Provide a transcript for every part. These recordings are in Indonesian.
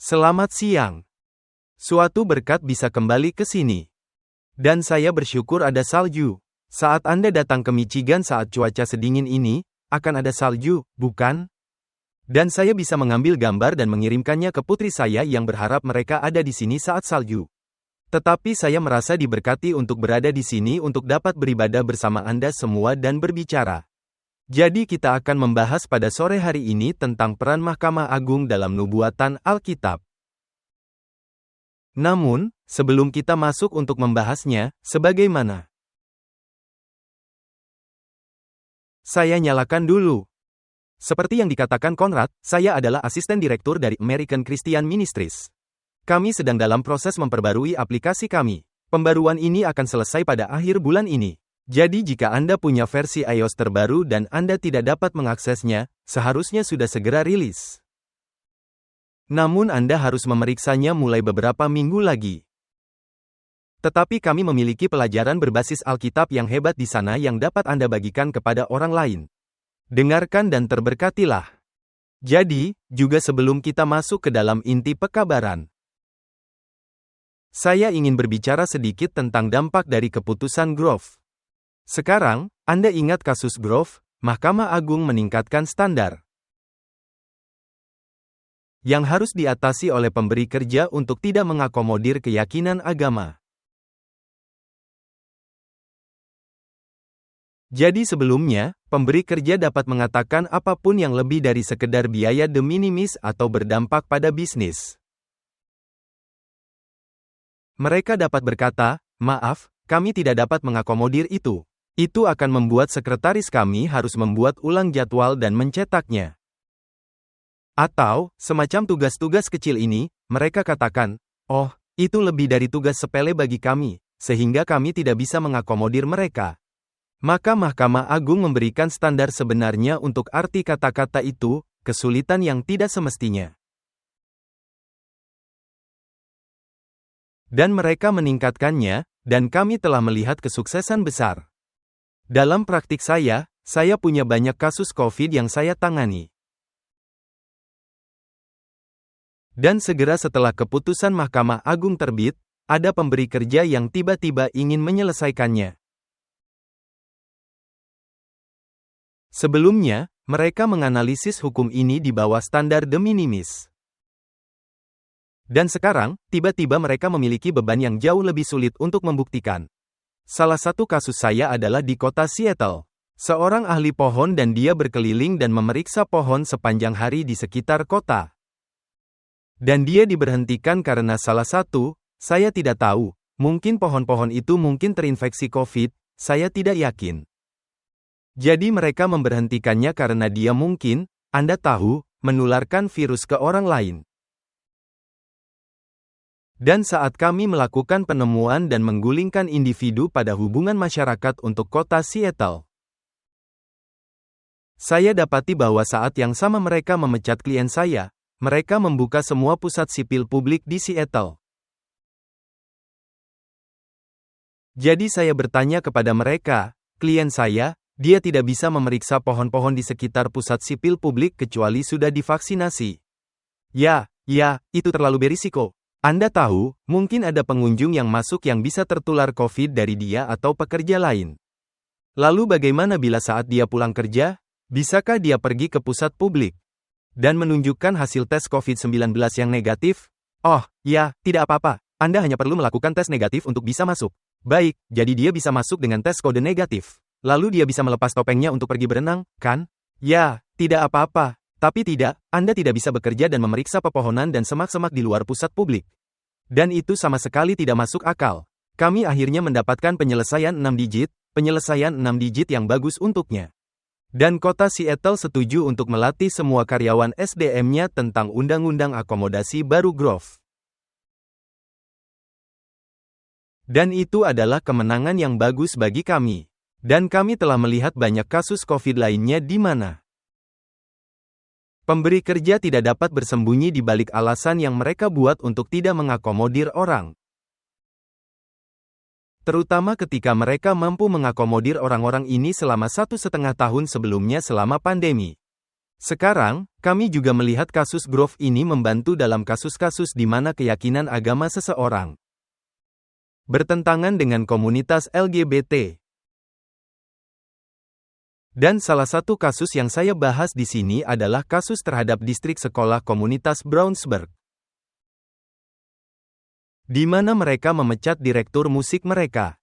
Selamat siang. Suatu berkat bisa kembali ke sini. Dan saya bersyukur ada salju. Saat Anda datang ke Michigan saat cuaca sedingin ini, akan ada salju, bukan? Dan saya bisa mengambil gambar dan mengirimkannya ke putri saya yang berharap mereka ada di sini saat salju. Tetapi saya merasa diberkati untuk berada di sini untuk dapat beribadah bersama Anda semua dan berbicara. Jadi kita akan membahas pada sore hari ini tentang peran Mahkamah Agung dalam nubuatan Alkitab. Namun, sebelum kita masuk untuk membahasnya, sebagaimana? Saya nyalakan dulu. Seperti yang dikatakan Conrad, saya adalah asisten direktur dari American Christian Ministries. Kami sedang dalam proses memperbarui aplikasi kami. Pembaruan ini akan selesai pada akhir bulan ini. Jadi jika Anda punya versi iOS terbaru dan Anda tidak dapat mengaksesnya, seharusnya sudah segera rilis. Namun Anda harus memeriksanya mulai beberapa minggu lagi. Tetapi kami memiliki pelajaran berbasis Alkitab yang hebat di sana yang dapat Anda bagikan kepada orang lain. Dengarkan dan terberkatilah. Jadi, juga sebelum kita masuk ke dalam inti pekabaran, saya ingin berbicara sedikit tentang dampak dari keputusan Grove. Sekarang, Anda ingat kasus Grove, Mahkamah Agung meningkatkan standar yang harus diatasi oleh pemberi kerja untuk tidak mengakomodir keyakinan agama. Jadi sebelumnya, pemberi kerja dapat mengatakan apapun yang lebih dari sekedar biaya de minimis atau berdampak pada bisnis. Mereka dapat berkata, "Maaf, kami tidak dapat mengakomodir itu." Itu akan membuat sekretaris kami harus membuat ulang jadwal dan mencetaknya. Atau, semacam tugas-tugas kecil ini, mereka katakan, "Oh, itu lebih dari tugas sepele bagi kami, sehingga kami tidak bisa mengakomodir mereka." Maka Mahkamah Agung memberikan standar sebenarnya untuk arti kata-kata itu, kesulitan yang tidak semestinya. Dan mereka meningkatkannya, dan kami telah melihat kesuksesan besar. Dalam praktik saya punya banyak kasus COVID yang saya tangani. Dan segera setelah keputusan Mahkamah Agung terbit, ada pemberi kerja yang tiba-tiba ingin menyelesaikannya. Sebelumnya, mereka menganalisis hukum ini di bawah standar de minimis. Dan sekarang, tiba-tiba mereka memiliki beban yang jauh lebih sulit untuk membuktikan. Salah satu kasus saya adalah di kota Seattle. Seorang ahli pohon dan dia berkeliling dan memeriksa pohon sepanjang hari di sekitar kota. Dan dia diberhentikan karena salah satu, saya tidak tahu, mungkin pohon-pohon itu mungkin terinfeksi COVID, saya tidak yakin. Jadi mereka memberhentikannya karena dia mungkin, Anda tahu, menularkan virus ke orang lain. Dan saat kami melakukan penemuan dan menggulingkan individu pada hubungan masyarakat untuk kota Seattle, saya dapati bahwa saat yang sama mereka memecat klien saya, mereka membuka semua pusat sipil publik di Seattle. Jadi saya bertanya kepada mereka, klien saya, dia tidak bisa memeriksa pohon-pohon di sekitar pusat sipil publik kecuali sudah divaksinasi. Ya, itu terlalu berisiko. Anda tahu, mungkin ada pengunjung yang masuk yang bisa tertular COVID dari dia atau pekerja lain. Lalu bagaimana bila saat dia pulang kerja? Bisakah dia pergi ke pusat publik dan menunjukkan hasil tes COVID-19 yang negatif? Oh, ya, tidak apa-apa. Anda hanya perlu melakukan tes negatif untuk bisa masuk. Baik, jadi dia bisa masuk dengan tes kode negatif. Lalu dia bisa melepas topengnya untuk pergi berenang, kan? Ya, tidak apa-apa. Tapi tidak, Anda tidak bisa bekerja dan memeriksa pepohonan dan semak-semak di luar pusat publik. Dan itu sama sekali tidak masuk akal. Kami akhirnya mendapatkan penyelesaian 6 digit yang bagus untuknya. Dan kota Seattle setuju untuk melatih semua karyawan SDM-nya tentang undang-undang akomodasi baru Grove. Dan itu adalah kemenangan yang bagus bagi kami. Dan kami telah melihat banyak kasus COVID lainnya di mana pemberi kerja tidak dapat bersembunyi di balik alasan yang mereka buat untuk tidak mengakomodir orang. Terutama ketika mereka mampu mengakomodir orang-orang ini selama 1,5 tahun sebelumnya selama pandemi. Sekarang, kami juga melihat kasus Grove ini membantu dalam kasus-kasus di mana keyakinan agama seseorang bertentangan dengan komunitas LGBT. Dan salah satu kasus yang saya bahas di sini adalah kasus terhadap distrik sekolah komunitas Brownsburg, di mana mereka memecat direktur musik mereka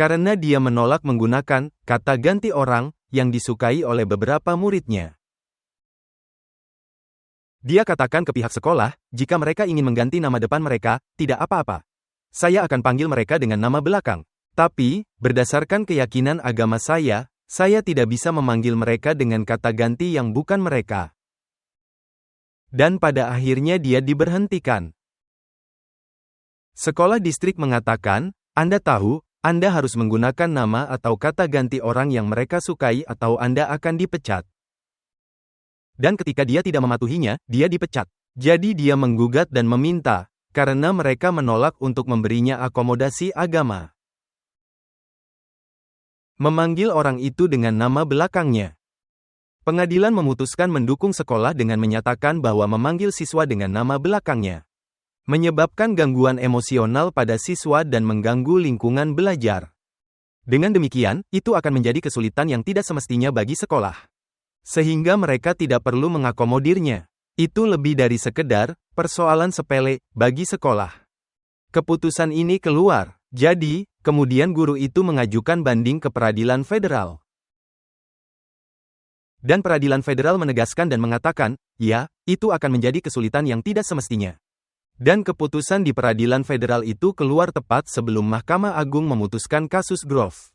karena dia menolak menggunakan kata ganti orang yang disukai oleh beberapa muridnya. Dia katakan ke pihak sekolah, jika mereka ingin mengganti nama depan mereka, tidak apa-apa. Saya akan panggil mereka dengan nama belakang. Tapi, berdasarkan keyakinan agama saya tidak bisa memanggil mereka dengan kata ganti yang bukan mereka. Dan pada akhirnya dia diberhentikan. Sekolah distrik mengatakan, Anda tahu, Anda harus menggunakan nama atau kata ganti orang yang mereka sukai atau Anda akan dipecat. Dan ketika dia tidak mematuhinya, dia dipecat. Jadi dia menggugat dan meminta, karena mereka menolak untuk memberinya akomodasi agama. Memanggil orang itu dengan nama belakangnya. Pengadilan memutuskan mendukung sekolah dengan menyatakan bahwa memanggil siswa dengan nama belakangnya menyebabkan gangguan emosional pada siswa dan mengganggu lingkungan belajar. Dengan demikian, itu akan menjadi kesulitan yang tidak semestinya bagi sekolah. Sehingga mereka tidak perlu mengakomodirnya. Itu lebih dari sekedar persoalan sepele bagi sekolah. Keputusan ini keluar. Jadi, kemudian guru itu mengajukan banding ke peradilan federal. Dan peradilan federal menegaskan dan mengatakan, ya, itu akan menjadi kesulitan yang tidak semestinya. Dan keputusan di peradilan federal itu keluar tepat sebelum Mahkamah Agung memutuskan kasus Grove.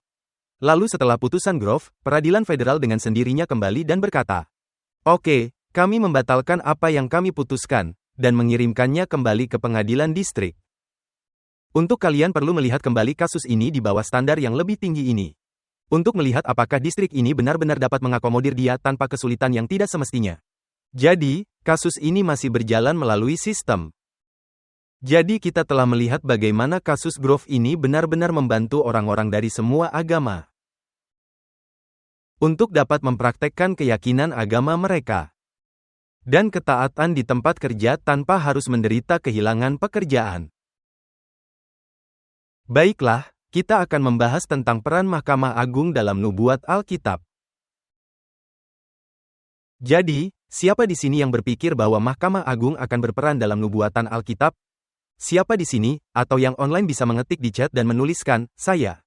Lalu setelah putusan Grove, peradilan federal dengan sendirinya kembali dan berkata, "Oke, kami membatalkan apa yang kami putuskan, dan mengirimkannya kembali ke pengadilan distrik. Untuk kalian perlu melihat kembali kasus ini di bawah standar yang lebih tinggi ini. Untuk melihat apakah distrik ini benar-benar dapat mengakomodir dia tanpa kesulitan yang tidak semestinya." Jadi, kasus ini masih berjalan melalui sistem. Jadi kita telah melihat bagaimana kasus Grove ini benar-benar membantu orang-orang dari semua agama untuk dapat mempraktekkan keyakinan agama mereka dan ketaatan di tempat kerja tanpa harus menderita kehilangan pekerjaan. Baiklah, kita akan membahas tentang peran Mahkamah Agung dalam nubuat Alkitab. Jadi, siapa di sini yang berpikir bahwa Mahkamah Agung akan berperan dalam nubuatan Alkitab? Siapa di sini, atau yang online bisa mengetik di chat dan menuliskan, saya?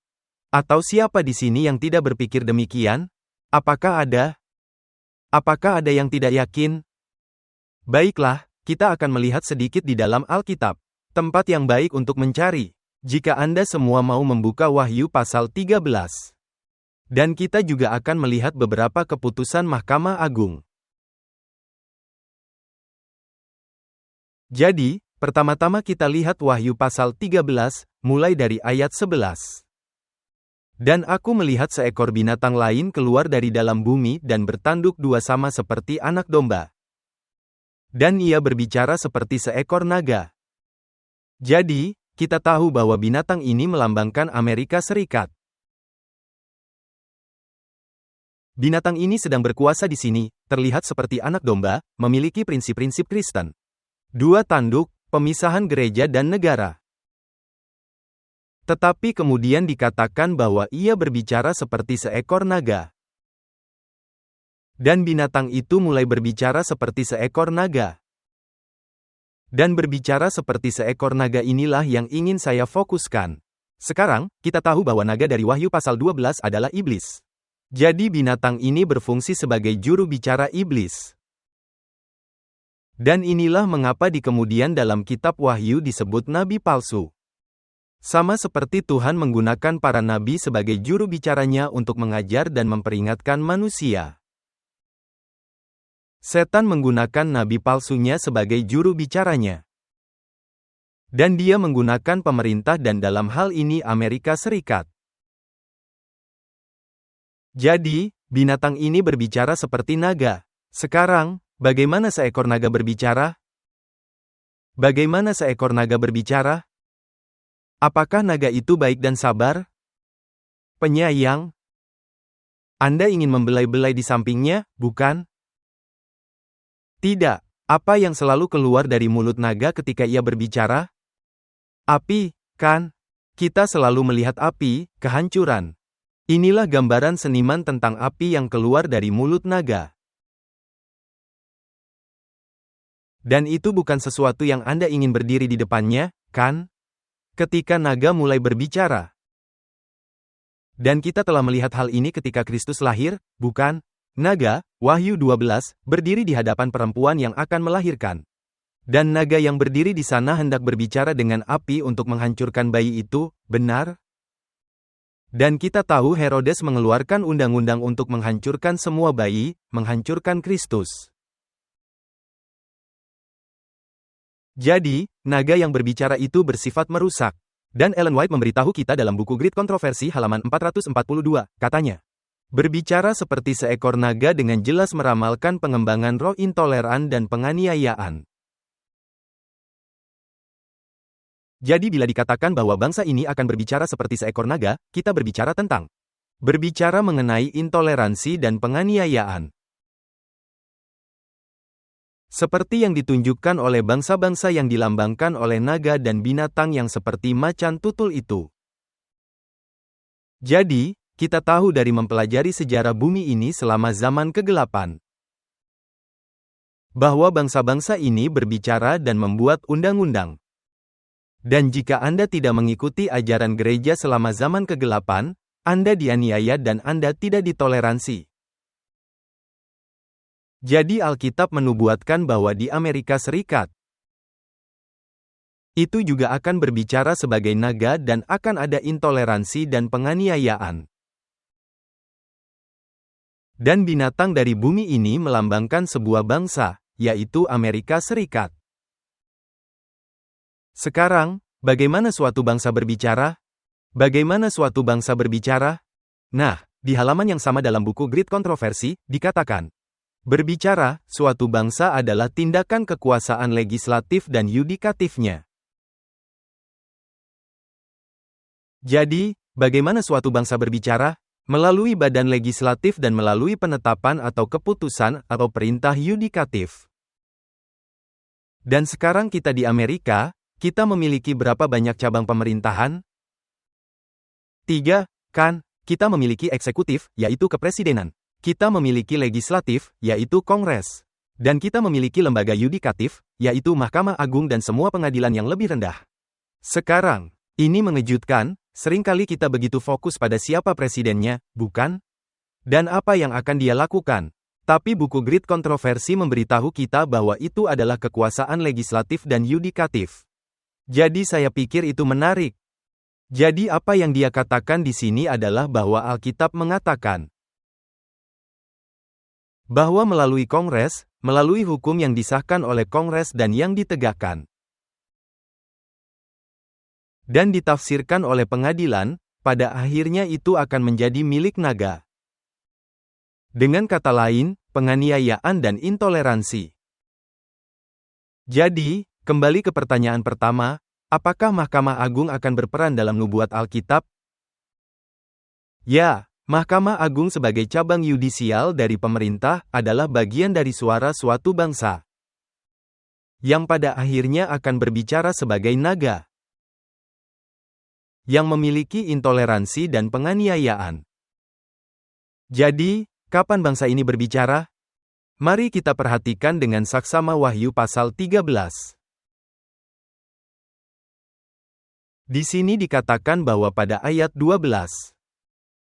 Atau siapa di sini yang tidak berpikir demikian? Apakah ada? Apakah ada yang tidak yakin? Baiklah, kita akan melihat sedikit di dalam Alkitab. Tempat yang baik untuk mencari. Jika Anda semua mau membuka Wahyu pasal 13. Dan kita juga akan melihat beberapa keputusan Mahkamah Agung. Jadi, pertama-tama kita lihat Wahyu pasal 13, mulai dari ayat 11. Dan aku melihat seekor binatang lain keluar dari dalam bumi dan bertanduk dua sama seperti anak domba. Dan ia berbicara seperti seekor naga. Jadi, kita tahu bahwa binatang ini melambangkan Amerika Serikat. Binatang ini sedang berkuasa di sini, terlihat seperti anak domba, memiliki prinsip-prinsip Kristen. Dua tanduk, pemisahan gereja dan negara. Tetapi kemudian dikatakan bahwa ia berbicara seperti seekor naga. Dan binatang itu mulai berbicara seperti seekor naga. Dan berbicara seperti seekor naga inilah yang ingin saya fokuskan. Sekarang, kita tahu bahwa naga dari Wahyu pasal 12 adalah iblis. Jadi binatang ini berfungsi sebagai juru bicara iblis. Dan inilah mengapa di kemudian dalam kitab Wahyu disebut nabi palsu. Sama seperti Tuhan menggunakan para nabi sebagai juru bicaranya untuk mengajar dan memperingatkan manusia. Setan menggunakan nabi palsunya sebagai juru bicaranya. Dan dia menggunakan pemerintah dan dalam hal ini Amerika Serikat. Jadi, binatang ini berbicara seperti naga. Sekarang, bagaimana seekor naga berbicara? Bagaimana seekor naga berbicara? Apakah naga itu baik dan sabar? Penyayang? Anda ingin membelai-belai di sampingnya, bukan? Tidak. Apa yang selalu keluar dari mulut naga ketika ia berbicara? Api, kan? Kita selalu melihat api, kehancuran. Inilah gambaran seniman tentang api yang keluar dari mulut naga. Dan itu bukan sesuatu yang Anda ingin berdiri di depannya, kan? Ketika naga mulai berbicara. Dan kita telah melihat hal ini ketika Kristus lahir, bukan? Naga, Wahyu 12, berdiri di hadapan perempuan yang akan melahirkan. Dan naga yang berdiri di sana hendak berbicara dengan api untuk menghancurkan bayi itu, benar? Dan kita tahu Herodes mengeluarkan undang-undang untuk menghancurkan semua bayi, menghancurkan Kristus. Jadi, naga yang berbicara itu bersifat merusak. Dan Ellen White memberitahu kita dalam buku Great Controversy halaman 442, katanya. Berbicara seperti seekor naga dengan jelas meramalkan pengembangan roh intoleran dan penganiayaan. Jadi bila dikatakan bahwa bangsa ini akan berbicara seperti seekor naga, kita berbicara tentang berbicara mengenai intoleransi dan penganiayaan. Seperti yang ditunjukkan oleh bangsa-bangsa yang dilambangkan oleh naga dan binatang yang seperti macan tutul itu. Jadi, kita tahu dari mempelajari sejarah bumi ini selama zaman kegelapan, bahwa bangsa-bangsa ini berbicara dan membuat undang-undang. Dan jika Anda tidak mengikuti ajaran gereja selama zaman kegelapan, Anda dianiaya dan Anda tidak ditoleransi. Jadi Alkitab menubuatkan bahwa di Amerika Serikat, itu juga akan berbicara sebagai naga dan akan ada intoleransi dan penganiayaan. Dan binatang dari bumi ini melambangkan sebuah bangsa, yaitu Amerika Serikat. Sekarang, bagaimana suatu bangsa berbicara? Bagaimana suatu bangsa berbicara? Nah, di halaman yang sama dalam buku Great Controversy, dikatakan, berbicara, suatu bangsa adalah tindakan kekuasaan legislatif dan yudikatifnya. Jadi, bagaimana suatu bangsa berbicara? Melalui badan legislatif dan melalui penetapan atau keputusan atau perintah yudikatif. Dan sekarang kita di Amerika, kita memiliki berapa banyak cabang pemerintahan? 3, kan? Kita memiliki eksekutif, yaitu kepresidenan. Kita memiliki legislatif, yaitu Kongres. Dan kita memiliki lembaga yudikatif, yaitu Mahkamah Agung dan semua pengadilan yang lebih rendah. Sekarang, ini mengejutkan. Seringkali kita begitu fokus pada siapa presidennya, bukan? Dan apa yang akan dia lakukan. Tapi buku Great Controversy memberitahu kita bahwa itu adalah kekuasaan legislatif dan yudikatif. Jadi saya pikir itu menarik. Jadi apa yang dia katakan di sini adalah bahwa Alkitab mengatakan bahwa melalui Kongres, melalui hukum yang disahkan oleh Kongres dan yang ditegakkan dan ditafsirkan oleh pengadilan, pada akhirnya itu akan menjadi milik naga. Dengan kata lain, penganiayaan dan intoleransi. Jadi, kembali ke pertanyaan pertama, apakah Mahkamah Agung akan berperan dalam nubuat Alkitab? Ya, Mahkamah Agung sebagai cabang yudisial dari pemerintah adalah bagian dari suara suatu bangsa, yang pada akhirnya akan berbicara sebagai naga, yang memiliki intoleransi dan penganiayaan. Jadi, kapan bangsa ini berbicara? Mari kita perhatikan dengan saksama Wahyu pasal 13. Di sini dikatakan bahwa pada ayat 12,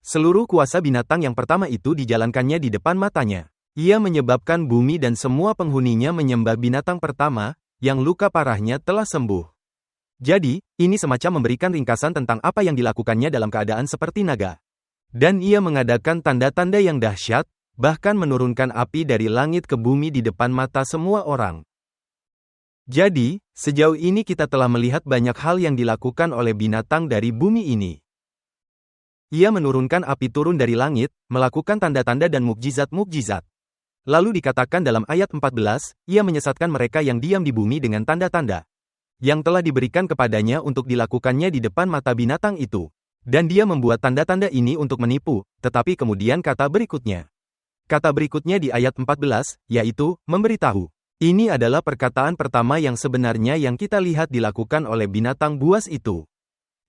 seluruh kuasa binatang yang pertama itu dijalankannya di depan matanya. Ia menyebabkan bumi dan semua penghuninya menyembah binatang pertama, yang luka parahnya telah sembuh. Jadi, ini semacam memberikan ringkasan tentang apa yang dilakukannya dalam keadaan seperti naga. Dan ia mengadakan tanda-tanda yang dahsyat, bahkan menurunkan api dari langit ke bumi di depan mata semua orang. Jadi, sejauh ini kita telah melihat banyak hal yang dilakukan oleh binatang dari bumi ini. Ia menurunkan api turun dari langit, melakukan tanda-tanda dan mukjizat-mukjizat. Lalu dikatakan dalam ayat 14, ia menyesatkan mereka yang diam di bumi dengan tanda-tanda yang telah diberikan kepadanya untuk dilakukannya di depan mata binatang itu. Dan dia membuat tanda-tanda ini untuk menipu, tetapi kemudian kata berikutnya. Kata berikutnya di ayat 14, yaitu, memberitahu. Ini adalah perkataan pertama yang sebenarnya yang kita lihat dilakukan oleh binatang buas itu.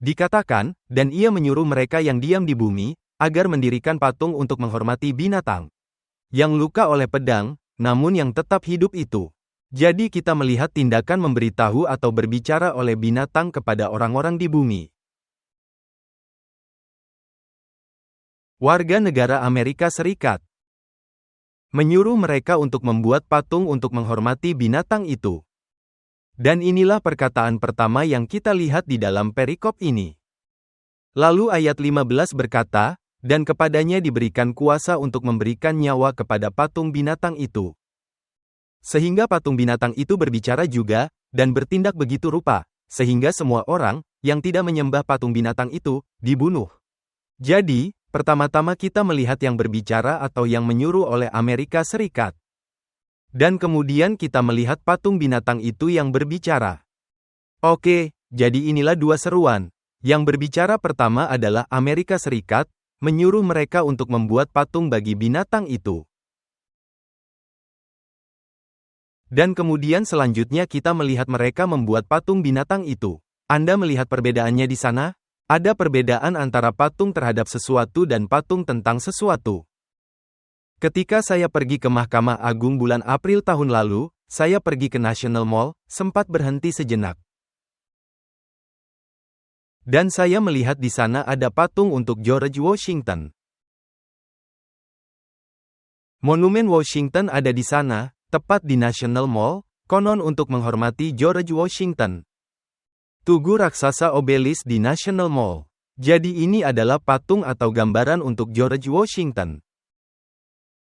Dikatakan, dan ia menyuruh mereka yang diam di bumi, agar mendirikan patung untuk menghormati binatang yang luka oleh pedang, namun yang tetap hidup itu. Jadi kita melihat tindakan memberitahu atau berbicara oleh binatang kepada orang-orang di bumi. Warga negara Amerika Serikat menyuruh mereka untuk membuat patung untuk menghormati binatang itu. Dan inilah perkataan pertama yang kita lihat di dalam perikop ini. Lalu ayat 15 berkata, dan kepadanya diberikan kuasa untuk memberikan nyawa kepada patung binatang itu. Sehingga patung binatang itu berbicara juga, dan bertindak begitu rupa, sehingga semua orang, yang tidak menyembah patung binatang itu, dibunuh. Jadi, pertama-tama kita melihat yang berbicara atau yang menyuruh oleh Amerika Serikat. Dan kemudian kita melihat patung binatang itu yang berbicara. Oke, jadi inilah dua seruan. Yang berbicara pertama adalah Amerika Serikat, menyuruh mereka untuk membuat patung bagi binatang itu. Dan kemudian selanjutnya kita melihat mereka membuat patung binatang itu. Anda melihat perbedaannya di sana? Ada perbedaan antara patung terhadap sesuatu dan patung tentang sesuatu. Ketika saya pergi ke Mahkamah Agung bulan April tahun lalu, saya pergi ke National Mall, sempat berhenti sejenak. Dan saya melihat di sana ada patung untuk George Washington. Monumen Washington ada di sana, tepat di National Mall, konon untuk menghormati George Washington. Tugu raksasa obelisk di National Mall. Jadi ini adalah patung atau gambaran untuk George Washington.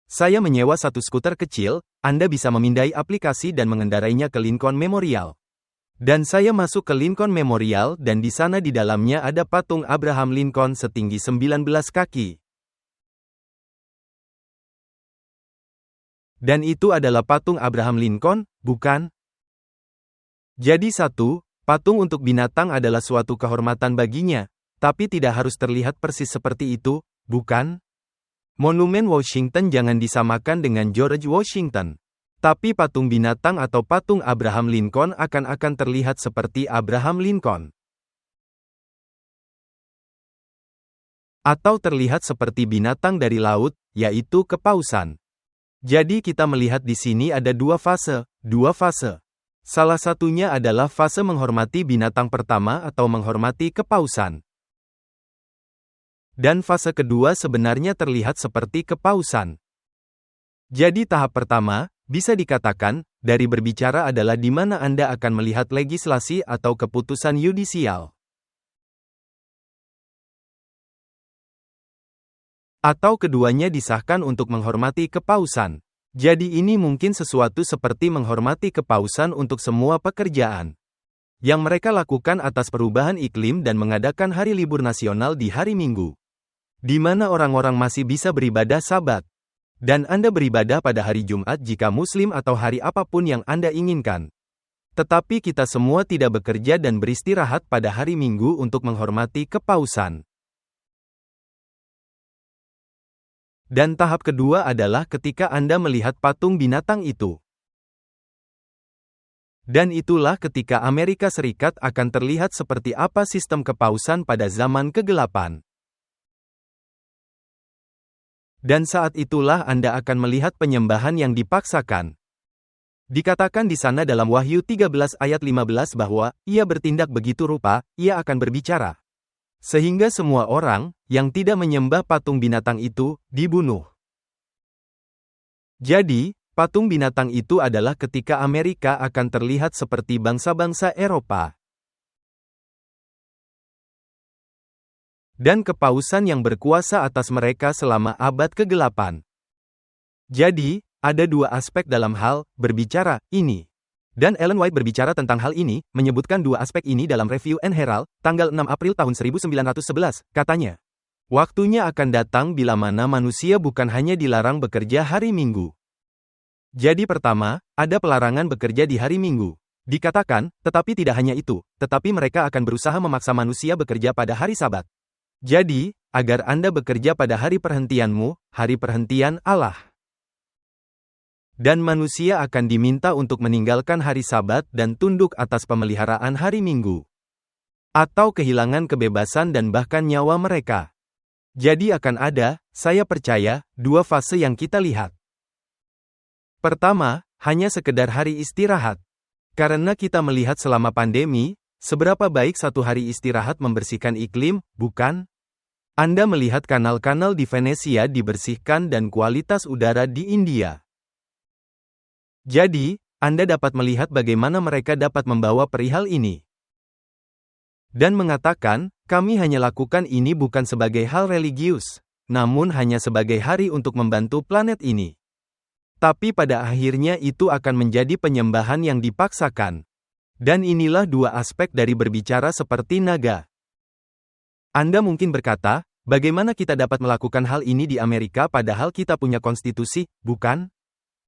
Saya menyewa satu skuter kecil, Anda bisa memindai aplikasi dan mengendarainya ke Lincoln Memorial. Dan saya masuk ke Lincoln Memorial dan di sana di dalamnya ada patung Abraham Lincoln setinggi 19 kaki. Dan itu adalah patung Abraham Lincoln, bukan? Jadi patung untuk binatang adalah suatu kehormatan baginya, tapi tidak harus terlihat persis seperti itu, bukan? Monumen Washington jangan disamakan dengan George Washington. Tapi patung binatang atau patung Abraham Lincoln akan terlihat seperti Abraham Lincoln. Atau terlihat seperti binatang dari laut, yaitu kepausan. Jadi kita melihat di sini ada dua fase. Salah satunya adalah fase menghormati binatang pertama atau menghormati kepausan. Dan fase kedua sebenarnya terlihat seperti kepausan. Jadi tahap pertama, bisa dikatakan, dari berbicara adalah di mana Anda akan melihat legislasi atau keputusan yudisial. Atau keduanya disahkan untuk menghormati kepausan. Jadi ini mungkin sesuatu seperti menghormati kepausan untuk semua pekerjaan yang mereka lakukan atas perubahan iklim dan mengadakan hari libur nasional di hari Minggu, di mana orang-orang masih bisa beribadah Sabat. Dan Anda beribadah pada hari Jumat jika Muslim atau hari apapun yang Anda inginkan. Tetapi kita semua tidak bekerja dan beristirahat pada hari Minggu untuk menghormati kepausan. Dan tahap kedua adalah ketika Anda melihat patung binatang itu. Dan itulah ketika Amerika Serikat akan terlihat seperti apa sistem kepausan pada zaman kegelapan. Dan saat itulah Anda akan melihat penyembahan yang dipaksakan. Dikatakan di sana dalam Wahyu 13 ayat 15 bahwa, ia bertindak begitu rupa, ia akan berbicara. Sehingga semua orang, yang tidak menyembah patung binatang itu, dibunuh. Jadi, patung binatang itu adalah ketika Amerika akan terlihat seperti bangsa-bangsa Eropa. Dan kepausan yang berkuasa atas mereka selama abad ke-8. Jadi, ada dua aspek dalam hal berbicara ini. Dan Ellen White berbicara tentang hal ini, menyebutkan dua aspek ini dalam Review and Herald, tanggal 6 April tahun 1911, katanya. Waktunya akan datang bila mana manusia bukan hanya dilarang bekerja hari Minggu. Jadi pertama, ada pelarangan bekerja di hari Minggu. Dikatakan, tetapi tidak hanya itu, tetapi mereka akan berusaha memaksa manusia bekerja pada hari Sabat. Jadi, agar Anda bekerja pada hari perhentianmu, hari perhentian Allah. Dan manusia akan diminta untuk meninggalkan hari Sabat dan tunduk atas pemeliharaan hari Minggu. Atau kehilangan kebebasan dan bahkan nyawa mereka. Jadi akan ada, saya percaya, dua fase yang kita lihat. Pertama, hanya sekedar hari istirahat. Karena kita melihat selama pandemi, seberapa baik satu hari istirahat membersihkan iklim, bukan? Anda melihat kanal-kanal di Venesia dibersihkan dan kualitas udara di India. Jadi, Anda dapat melihat bagaimana mereka dapat membawa perihal ini. Dan mengatakan, kami hanya lakukan ini bukan sebagai hal religius, namun hanya sebagai hari untuk membantu planet ini. Tapi pada akhirnya itu akan menjadi penyembahan yang dipaksakan. Dan inilah dua aspek dari berbicara seperti naga. Anda mungkin berkata, bagaimana kita dapat melakukan hal ini di Amerika padahal kita punya konstitusi, bukan?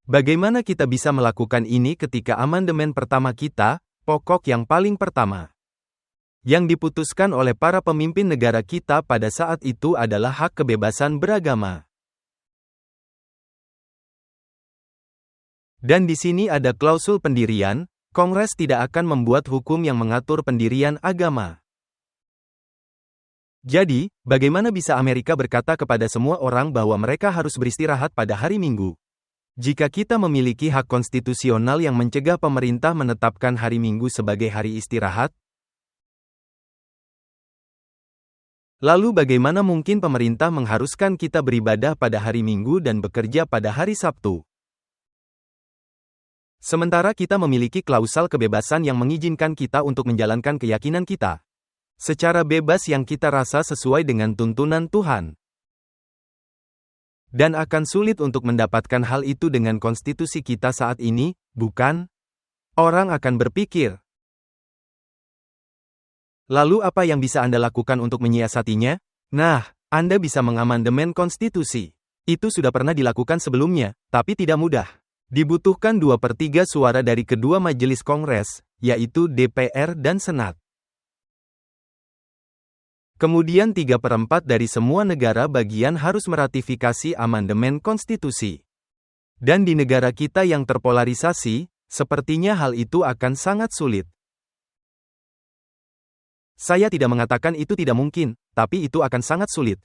Bagaimana kita bisa melakukan ini ketika amandemen pertama kita, pokok yang paling pertama, yang diputuskan oleh para pemimpin negara kita pada saat itu adalah hak kebebasan beragama. Dan di sini ada klausul pendirian, Kongres tidak akan membuat hukum yang mengatur pendirian agama. Jadi, bagaimana bisa Amerika berkata kepada semua orang bahwa mereka harus beristirahat pada hari Minggu? Jika kita memiliki hak konstitusional yang mencegah pemerintah menetapkan hari Minggu sebagai hari istirahat, lalu bagaimana mungkin pemerintah mengharuskan kita beribadah pada hari Minggu dan bekerja pada hari Sabtu? Sementara kita memiliki klausal kebebasan yang mengizinkan kita untuk menjalankan keyakinan kita secara bebas yang kita rasa sesuai dengan tuntunan Tuhan. Dan akan sulit untuk mendapatkan hal itu dengan konstitusi kita saat ini, bukan? Orang akan berpikir, lalu apa yang bisa Anda lakukan untuk menyiasatinya? Nah, Anda bisa mengamandemen konstitusi. Itu sudah pernah dilakukan sebelumnya, tapi tidak mudah. Dibutuhkan 2/3 suara dari kedua majelis Kongres, yaitu DPR dan Senat. Kemudian 3/4 dari semua negara bagian harus meratifikasi amandemen konstitusi. Dan di negara kita yang terpolarisasi, sepertinya hal itu akan sangat sulit. Saya tidak mengatakan itu tidak mungkin, tapi itu akan sangat sulit.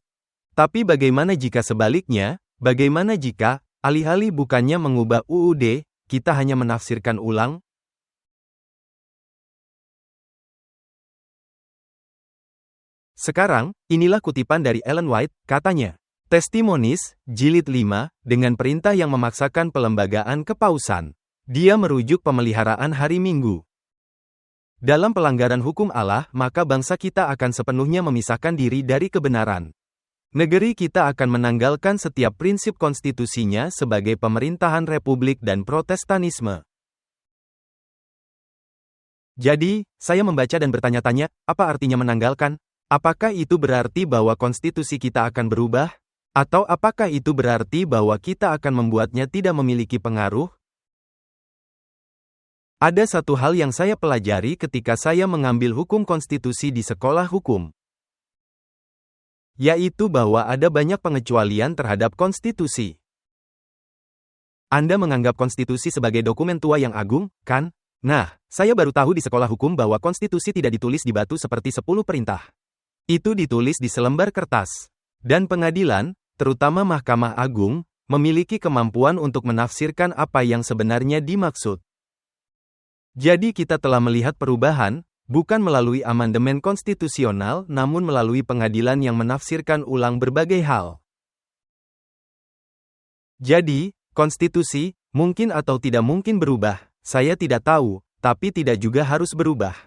Tapi bagaimana jika sebaliknya? Bagaimana jika, alih-alih bukannya mengubah UUD, kita hanya menafsirkan ulang? Sekarang, inilah kutipan dari Ellen White, katanya. Testimonies, jilid 5, dengan perintah yang memaksakan pelembagaan kepausan. Dia merujuk pemeliharaan hari Minggu. Dalam pelanggaran hukum Allah, maka bangsa kita akan sepenuhnya memisahkan diri dari kebenaran. Negeri kita akan menanggalkan setiap prinsip konstitusinya sebagai pemerintahan republik dan protestanisme. Jadi, saya membaca dan bertanya-tanya, apa artinya menanggalkan? Apakah itu berarti bahwa konstitusi kita akan berubah? Atau apakah itu berarti bahwa kita akan membuatnya tidak memiliki pengaruh? Ada satu hal yang saya pelajari ketika saya mengambil hukum konstitusi di sekolah hukum, yaitu bahwa ada banyak pengecualian terhadap konstitusi. Anda menganggap konstitusi sebagai dokumen tua yang agung, kan? Nah, saya baru tahu di sekolah hukum bahwa konstitusi tidak ditulis di batu seperti 10 perintah. Itu ditulis di selembar kertas. Dan pengadilan, terutama Mahkamah Agung, memiliki kemampuan untuk menafsirkan apa yang sebenarnya dimaksud. Jadi kita telah melihat perubahan, bukan melalui amandemen konstitusional, namun melalui pengadilan yang menafsirkan ulang berbagai hal. Jadi, konstitusi, mungkin atau tidak mungkin berubah, saya tidak tahu, tapi tidak juga harus berubah.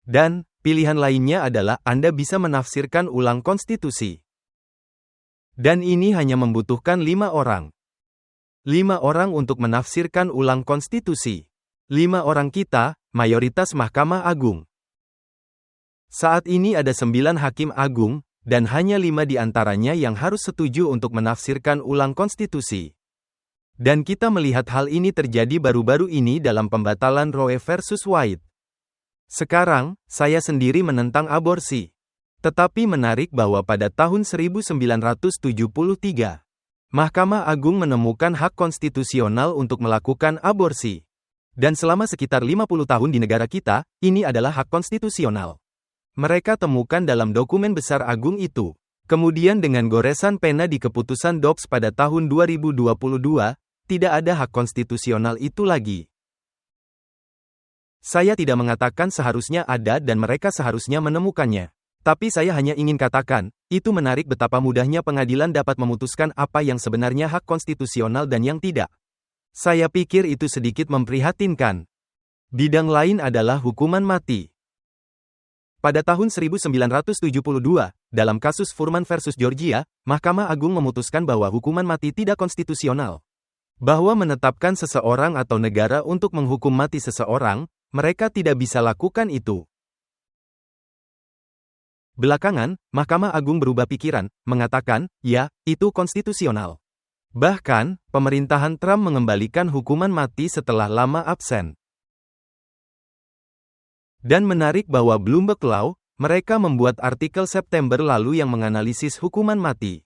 Dan, pilihan lainnya adalah Anda bisa menafsirkan ulang konstitusi. Dan ini hanya membutuhkan 5 orang. 5 orang untuk menafsirkan ulang konstitusi. 5 orang kita, mayoritas Mahkamah Agung. Saat ini ada 9 hakim agung, dan hanya 5 di antaranya yang harus setuju untuk menafsirkan ulang konstitusi. Dan kita melihat hal ini terjadi baru-baru ini dalam pembatalan Roe versus Wade. Sekarang, saya sendiri menentang aborsi. Tetapi menarik bahwa pada tahun 1973, Mahkamah Agung menemukan hak konstitusional untuk melakukan aborsi. Dan selama sekitar 50 tahun di negara kita, ini adalah hak konstitusional. Mereka temukan dalam dokumen besar agung itu. Kemudian dengan goresan pena di keputusan Dobbs pada tahun 2022, tidak ada hak konstitusional itu lagi. Saya tidak mengatakan seharusnya ada dan mereka seharusnya menemukannya. Tapi saya hanya ingin katakan, itu menarik betapa mudahnya pengadilan dapat memutuskan apa yang sebenarnya hak konstitusional dan yang tidak. Saya pikir itu sedikit memprihatinkan. Bidang lain adalah hukuman mati. Pada tahun 1972, dalam kasus Furman versus Georgia, Mahkamah Agung memutuskan bahwa hukuman mati tidak konstitusional. Bahwa menetapkan seseorang atau negara untuk menghukum mati seseorang, mereka tidak bisa lakukan itu. Belakangan, Mahkamah Agung berubah pikiran, mengatakan, ya, itu konstitusional. Bahkan, pemerintahan Trump mengembalikan hukuman mati setelah lama absen. Dan menarik bahwa Bloomberg Law, mereka membuat artikel September lalu yang menganalisis hukuman mati.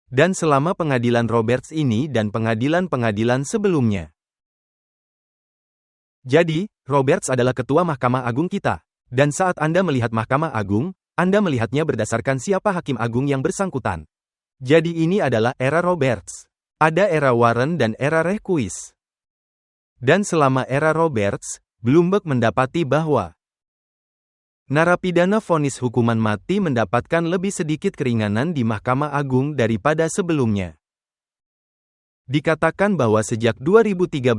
Dan selama pengadilan Roberts ini dan pengadilan-pengadilan sebelumnya. Jadi, Roberts adalah ketua Mahkamah Agung kita. Dan saat Anda melihat Mahkamah Agung, Anda melihatnya berdasarkan siapa hakim agung yang bersangkutan. Jadi ini adalah era Roberts. Ada era Warren dan era Rehnquist. Dan selama era Roberts, Bloomberg mendapati bahwa narapidana vonis hukuman mati mendapatkan lebih sedikit keringanan di Mahkamah Agung daripada sebelumnya. Dikatakan bahwa sejak 2013,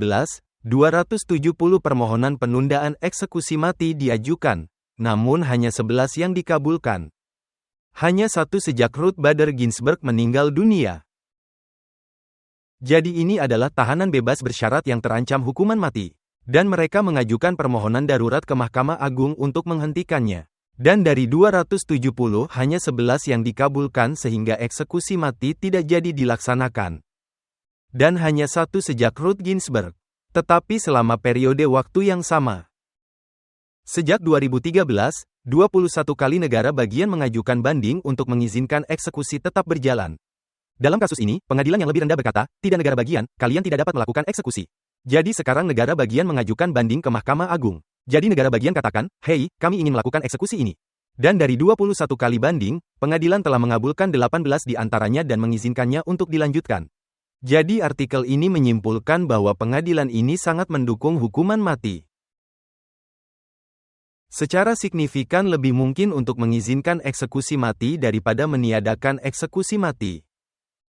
270 permohonan penundaan eksekusi mati diajukan, namun hanya 11 yang dikabulkan. Hanya satu sejak Ruth Bader Ginsburg meninggal dunia. Jadi ini adalah tahanan bebas bersyarat yang terancam hukuman mati. Dan mereka mengajukan permohonan darurat ke Mahkamah Agung untuk menghentikannya. Dan dari 270 hanya 11 yang dikabulkan sehingga eksekusi mati tidak jadi dilaksanakan. Dan hanya satu sejak Ruth Ginsburg. Tetapi selama periode waktu yang sama. Sejak 2013, 21 kali negara bagian mengajukan banding untuk mengizinkan eksekusi tetap berjalan. Dalam kasus ini, pengadilan yang lebih rendah berkata, tidak negara bagian, kalian tidak dapat melakukan eksekusi. Jadi sekarang negara bagian mengajukan banding ke Mahkamah Agung. Jadi negara bagian katakan, hei, kami ingin melakukan eksekusi ini. Dan dari 21 kali banding, pengadilan telah mengabulkan 18 di antaranya dan mengizinkannya untuk dilanjutkan. Jadi artikel ini menyimpulkan bahwa pengadilan ini sangat mendukung hukuman mati. Secara signifikan lebih mungkin untuk mengizinkan eksekusi mati daripada meniadakan eksekusi mati.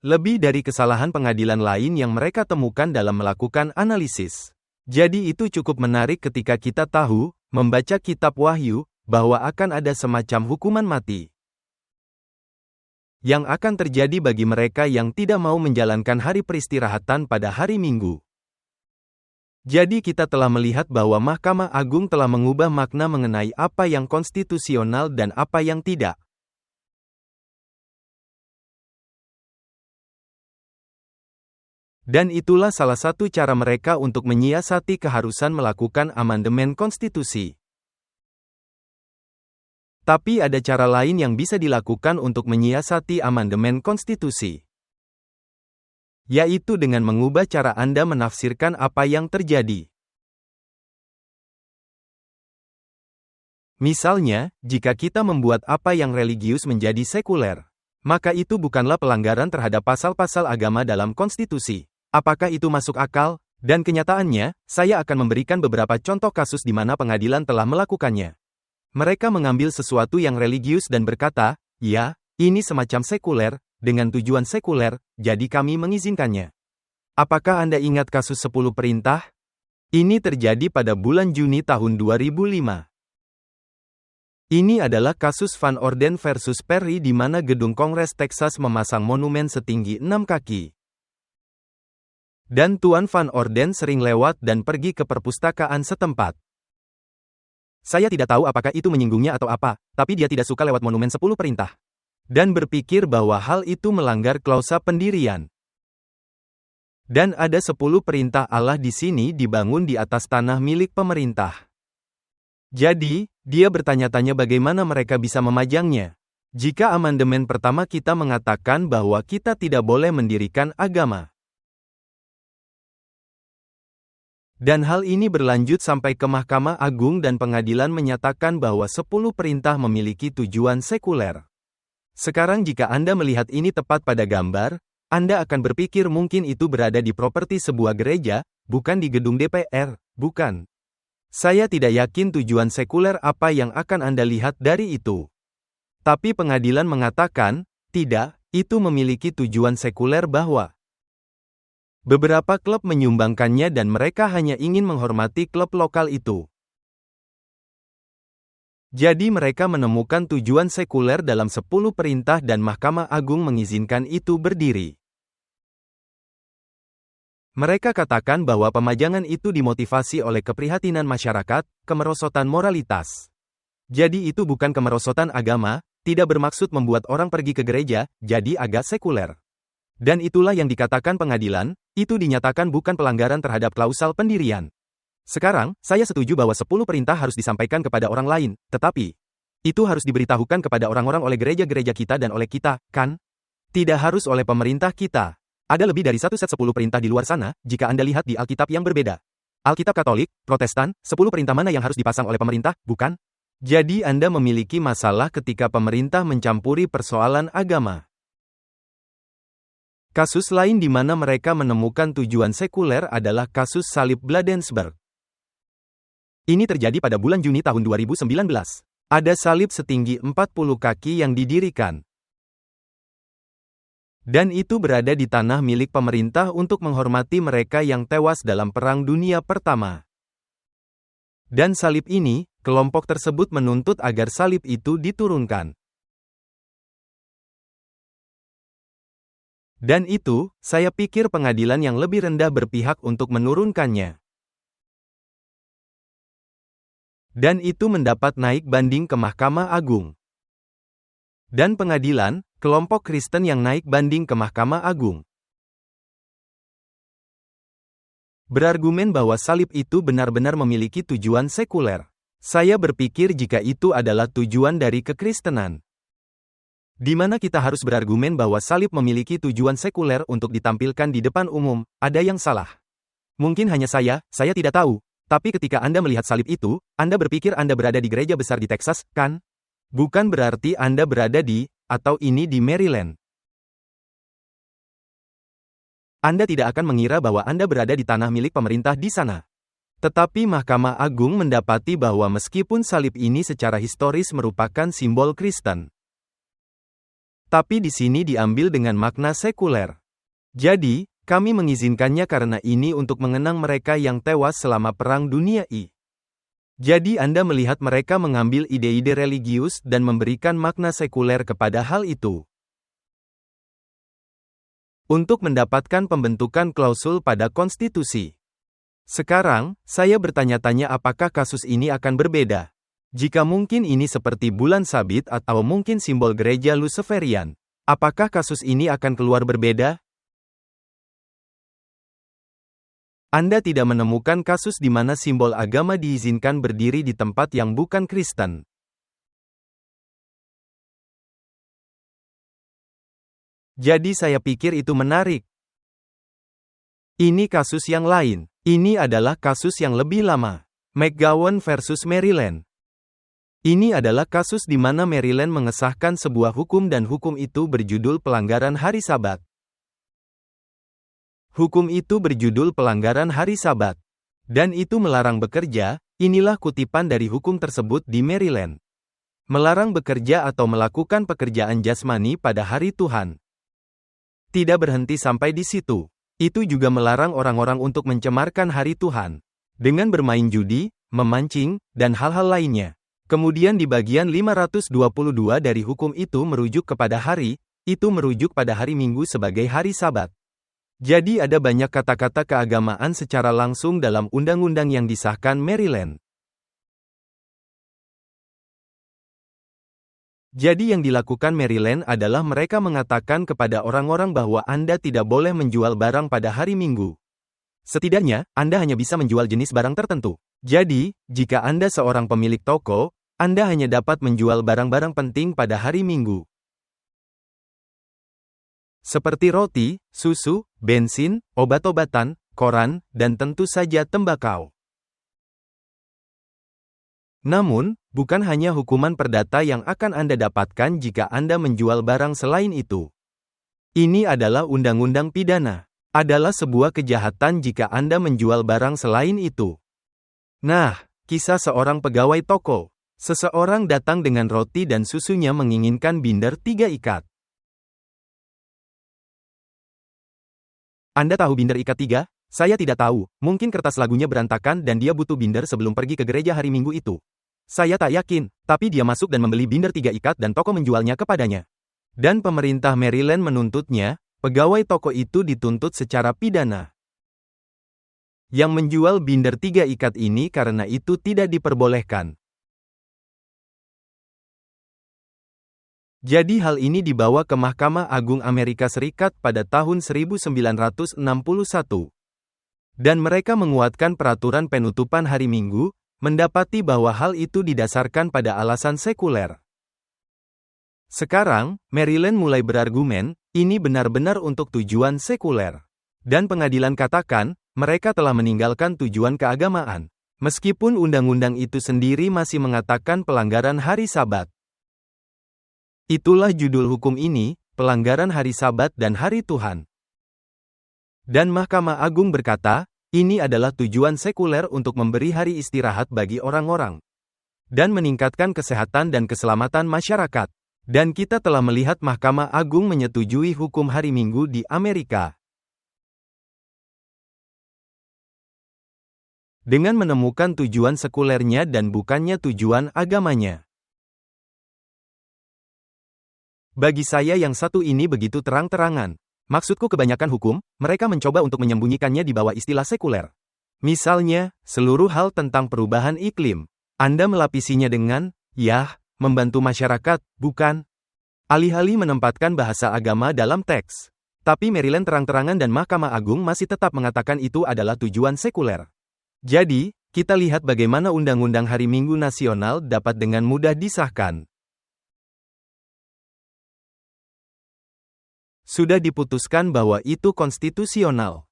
Lebih dari kesalahan pengadilan lain yang mereka temukan dalam melakukan analisis. Jadi itu cukup menarik ketika kita tahu, membaca kitab Wahyu, bahwa akan ada semacam hukuman mati. Yang akan terjadi bagi mereka yang tidak mau menjalankan hari peristirahatan pada hari Minggu. Jadi kita telah melihat bahwa Mahkamah Agung telah mengubah makna mengenai apa yang konstitusional dan apa yang tidak. Dan itulah salah satu cara mereka untuk menyiasati keharusan melakukan amandemen konstitusi. Tapi ada cara lain yang bisa dilakukan untuk menyiasati amandemen konstitusi. Yaitu dengan mengubah cara Anda menafsirkan apa yang terjadi. Misalnya, jika kita membuat apa yang religius menjadi sekuler, maka itu bukanlah pelanggaran terhadap pasal-pasal agama dalam konstitusi. Apakah itu masuk akal? Dan kenyataannya, saya akan memberikan beberapa contoh kasus di mana pengadilan telah melakukannya. Mereka mengambil sesuatu yang religius dan berkata, ya, ini semacam sekuler, dengan tujuan sekuler, jadi kami mengizinkannya. Apakah Anda ingat kasus 10 perintah? Ini terjadi pada bulan Juni tahun 2005. Ini adalah kasus Van Orden versus Perry di mana gedung Kongres Texas memasang monumen setinggi 6 kaki. Dan Tuan Van Orden sering lewat dan pergi ke perpustakaan setempat. Saya tidak tahu apakah itu menyinggungnya atau apa, tapi dia tidak suka lewat monumen 10 perintah. Dan berpikir bahwa hal itu melanggar klausa pendirian. Dan ada 10 perintah Allah di sini dibangun di atas tanah milik pemerintah. Jadi, dia bertanya-tanya bagaimana mereka bisa memajangnya. Jika amandemen pertama kita mengatakan bahwa kita tidak boleh mendirikan agama. Dan hal ini berlanjut sampai ke Mahkamah Agung dan pengadilan menyatakan bahwa 10 perintah memiliki tujuan sekuler. Sekarang jika Anda melihat ini tepat pada gambar, Anda akan berpikir mungkin itu berada di properti sebuah gereja, bukan di gedung DPR, bukan. Saya tidak yakin tujuan sekuler apa yang akan Anda lihat dari itu. Tapi pengadilan mengatakan, tidak, itu memiliki tujuan sekuler bahwa beberapa klub menyumbangkannya dan mereka hanya ingin menghormati klub lokal itu. Jadi mereka menemukan tujuan sekuler dalam 10 perintah dan Mahkamah Agung mengizinkan itu berdiri. Mereka katakan bahwa pemajangan itu dimotivasi oleh keprihatinan masyarakat, kemerosotan moralitas. Jadi itu bukan kemerosotan agama, tidak bermaksud membuat orang pergi ke gereja, jadi agak sekuler. Dan itulah yang dikatakan pengadilan, itu dinyatakan bukan pelanggaran terhadap klausal pendirian. Sekarang, saya setuju bahwa 10 perintah harus disampaikan kepada orang lain, tetapi itu harus diberitahukan kepada orang-orang oleh gereja-gereja kita dan oleh kita, kan? Tidak harus oleh pemerintah kita. Ada lebih dari satu set 10 perintah di luar sana, jika Anda lihat di Alkitab yang berbeda. Alkitab Katolik, Protestan, 10 perintah mana yang harus dipasang oleh pemerintah, bukan? Jadi Anda memiliki masalah ketika pemerintah mencampuri persoalan agama. Kasus lain di mana mereka menemukan tujuan sekuler adalah kasus salib Bladensburg. Ini terjadi pada bulan Juni tahun 2019. Ada salib setinggi 40 kaki yang didirikan. Dan itu berada di tanah milik pemerintah untuk menghormati mereka yang tewas dalam Perang Dunia Pertama. Dan salib ini, kelompok tersebut menuntut agar salib itu diturunkan. Dan itu, saya pikir pengadilan yang lebih rendah berpihak untuk menurunkannya. Dan itu mendapat naik banding ke Mahkamah Agung. Dan pengadilan, kelompok Kristen yang naik banding ke Mahkamah Agung. Berargumen bahwa salib itu benar-benar memiliki tujuan sekuler. Saya berpikir jika itu adalah tujuan dari kekristenan. Di mana kita harus berargumen bahwa salib memiliki tujuan sekuler untuk ditampilkan di depan umum, ada yang salah. Mungkin hanya saya tidak tahu. Tapi ketika Anda melihat salib itu, Anda berpikir Anda berada di gereja besar di Texas, kan? Bukan berarti Anda berada di, atau ini di Maryland. Anda tidak akan mengira bahwa Anda berada di tanah milik pemerintah di sana. Tetapi Mahkamah Agung mendapati bahwa meskipun salib ini secara historis merupakan simbol Kristen, tapi di sini diambil dengan makna sekuler. Jadi, kami mengizinkannya karena ini untuk mengenang mereka yang tewas selama Perang Dunia I. Jadi Anda melihat mereka mengambil ide-ide religius dan memberikan makna sekuler kepada hal itu. Untuk mendapatkan pembentukan klausul pada konstitusi. Sekarang, saya bertanya-tanya apakah kasus ini akan berbeda. Jika mungkin ini seperti bulan sabit atau mungkin simbol gereja Luciferian, apakah kasus ini akan keluar berbeda? Anda tidak menemukan kasus di mana simbol agama diizinkan berdiri di tempat yang bukan Kristen. Jadi saya pikir itu menarik. Ini kasus yang lain. Ini adalah kasus yang lebih lama. McGowan versus Maryland. Ini adalah kasus di mana Maryland mengesahkan sebuah hukum dan hukum itu berjudul pelanggaran hari Sabat. Hukum itu berjudul pelanggaran hari Sabat. Dan itu melarang bekerja, inilah kutipan dari hukum tersebut di Maryland. Melarang bekerja atau melakukan pekerjaan jasmani pada hari Tuhan. Tidak berhenti sampai di situ. Itu juga melarang orang-orang untuk mencemarkan hari Tuhan. Dengan bermain judi, memancing, dan hal-hal lainnya. Kemudian di bagian 522 dari hukum itu merujuk kepada hari, itu merujuk pada hari Minggu sebagai hari Sabat. Jadi ada banyak kata-kata keagamaan secara langsung dalam undang-undang yang disahkan Maryland. Jadi yang dilakukan Maryland adalah mereka mengatakan kepada orang-orang bahwa Anda tidak boleh menjual barang pada hari Minggu. Setidaknya, Anda hanya bisa menjual jenis barang tertentu. Jadi, jika Anda seorang pemilik toko, Anda hanya dapat menjual barang-barang penting pada hari Minggu. Seperti roti, susu, bensin, obat-obatan, koran, dan tentu saja tembakau. Namun, bukan hanya hukuman perdata yang akan Anda dapatkan jika Anda menjual barang selain itu. Ini adalah undang-undang pidana. Adalah sebuah kejahatan jika Anda menjual barang selain itu. Nah, kisah seorang pegawai toko. Seseorang datang dengan roti dan susunya menginginkan binder 3 ikat. Anda tahu binder ikat 3? Saya tidak tahu, mungkin kertas lagunya berantakan dan dia butuh binder sebelum pergi ke gereja hari Minggu itu. Saya tak yakin, tapi dia masuk dan membeli binder 3 ikat dan toko menjualnya kepadanya. Dan pemerintah Maryland menuntutnya, pegawai toko itu dituntut secara pidana. Yang menjual binder 3 ikat ini karena itu tidak diperbolehkan. Jadi hal ini dibawa ke Mahkamah Agung Amerika Serikat pada tahun 1961. Dan mereka menguatkan peraturan penutupan hari Minggu, mendapati bahwa hal itu didasarkan pada alasan sekuler. Sekarang, Maryland mulai berargumen, ini benar-benar untuk tujuan sekuler. Dan pengadilan katakan, mereka telah meninggalkan tujuan keagamaan. Meskipun undang-undang itu sendiri masih mengatakan pelanggaran hari Sabat. Itulah judul hukum ini, pelanggaran hari Sabat dan hari Tuhan. Dan Mahkamah Agung berkata, ini adalah tujuan sekuler untuk memberi hari istirahat bagi orang-orang. Dan meningkatkan kesehatan dan keselamatan masyarakat. Dan kita telah melihat Mahkamah Agung menyetujui hukum hari Minggu di Amerika. Dengan menemukan tujuan sekulernya dan bukannya tujuan agamanya. Bagi saya yang satu ini begitu terang-terangan. Maksudku kebanyakan hukum, mereka mencoba untuk menyembunyikannya di bawah istilah sekuler. Misalnya, seluruh hal tentang perubahan iklim. Anda melapisinya dengan, membantu masyarakat, bukan? Alih-alih menempatkan bahasa agama dalam teks. Tapi Maryland terang-terangan dan Mahkamah Agung masih tetap mengatakan itu adalah tujuan sekuler. Jadi, kita lihat bagaimana Undang-Undang Hari Minggu Nasional dapat dengan mudah disahkan. Sudah diputuskan bahwa itu konstitusional.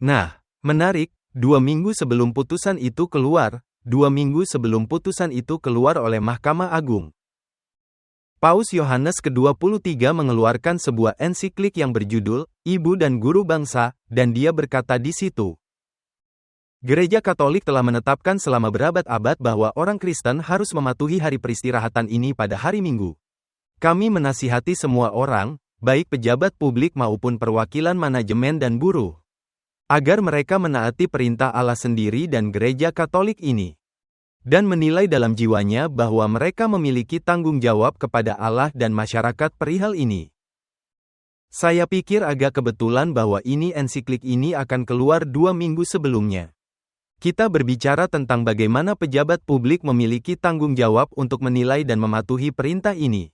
Nah, menarik, 2 minggu sebelum putusan itu keluar, 2 minggu sebelum putusan itu keluar oleh Mahkamah Agung. Paus Yohanes ke-23 mengeluarkan sebuah ensiklik yang berjudul, Ibu dan Guru Bangsa, dan dia berkata di situ. Gereja Katolik telah menetapkan selama berabad-abad bahwa orang Kristen harus mematuhi hari peristirahatan ini pada hari Minggu. Kami menasihati semua orang, baik pejabat publik maupun perwakilan manajemen dan buruh, agar mereka menaati perintah Allah sendiri dan Gereja Katolik ini. Dan menilai dalam jiwanya bahwa mereka memiliki tanggung jawab kepada Allah dan masyarakat perihal ini. Saya pikir agak kebetulan bahwa ensiklik ini akan keluar 2 minggu sebelumnya. Kita berbicara tentang bagaimana pejabat publik memiliki tanggung jawab untuk menilai dan mematuhi perintah ini.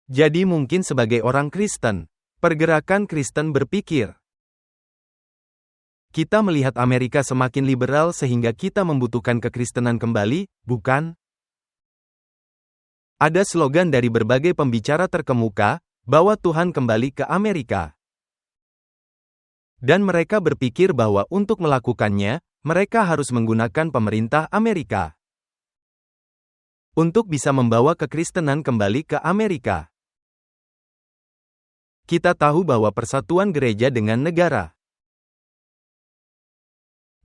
Jadi mungkin sebagai orang Kristen, pergerakan Kristen berpikir. Kita melihat Amerika semakin liberal sehingga kita membutuhkan kekristenan kembali, bukan? Ada slogan dari berbagai pembicara terkemuka, bahwa Tuhan kembali ke Amerika. Dan mereka berpikir bahwa untuk melakukannya, mereka harus menggunakan pemerintah Amerika. Untuk bisa membawa kekristenan kembali ke Amerika. Kita tahu bahwa persatuan gereja dengan negara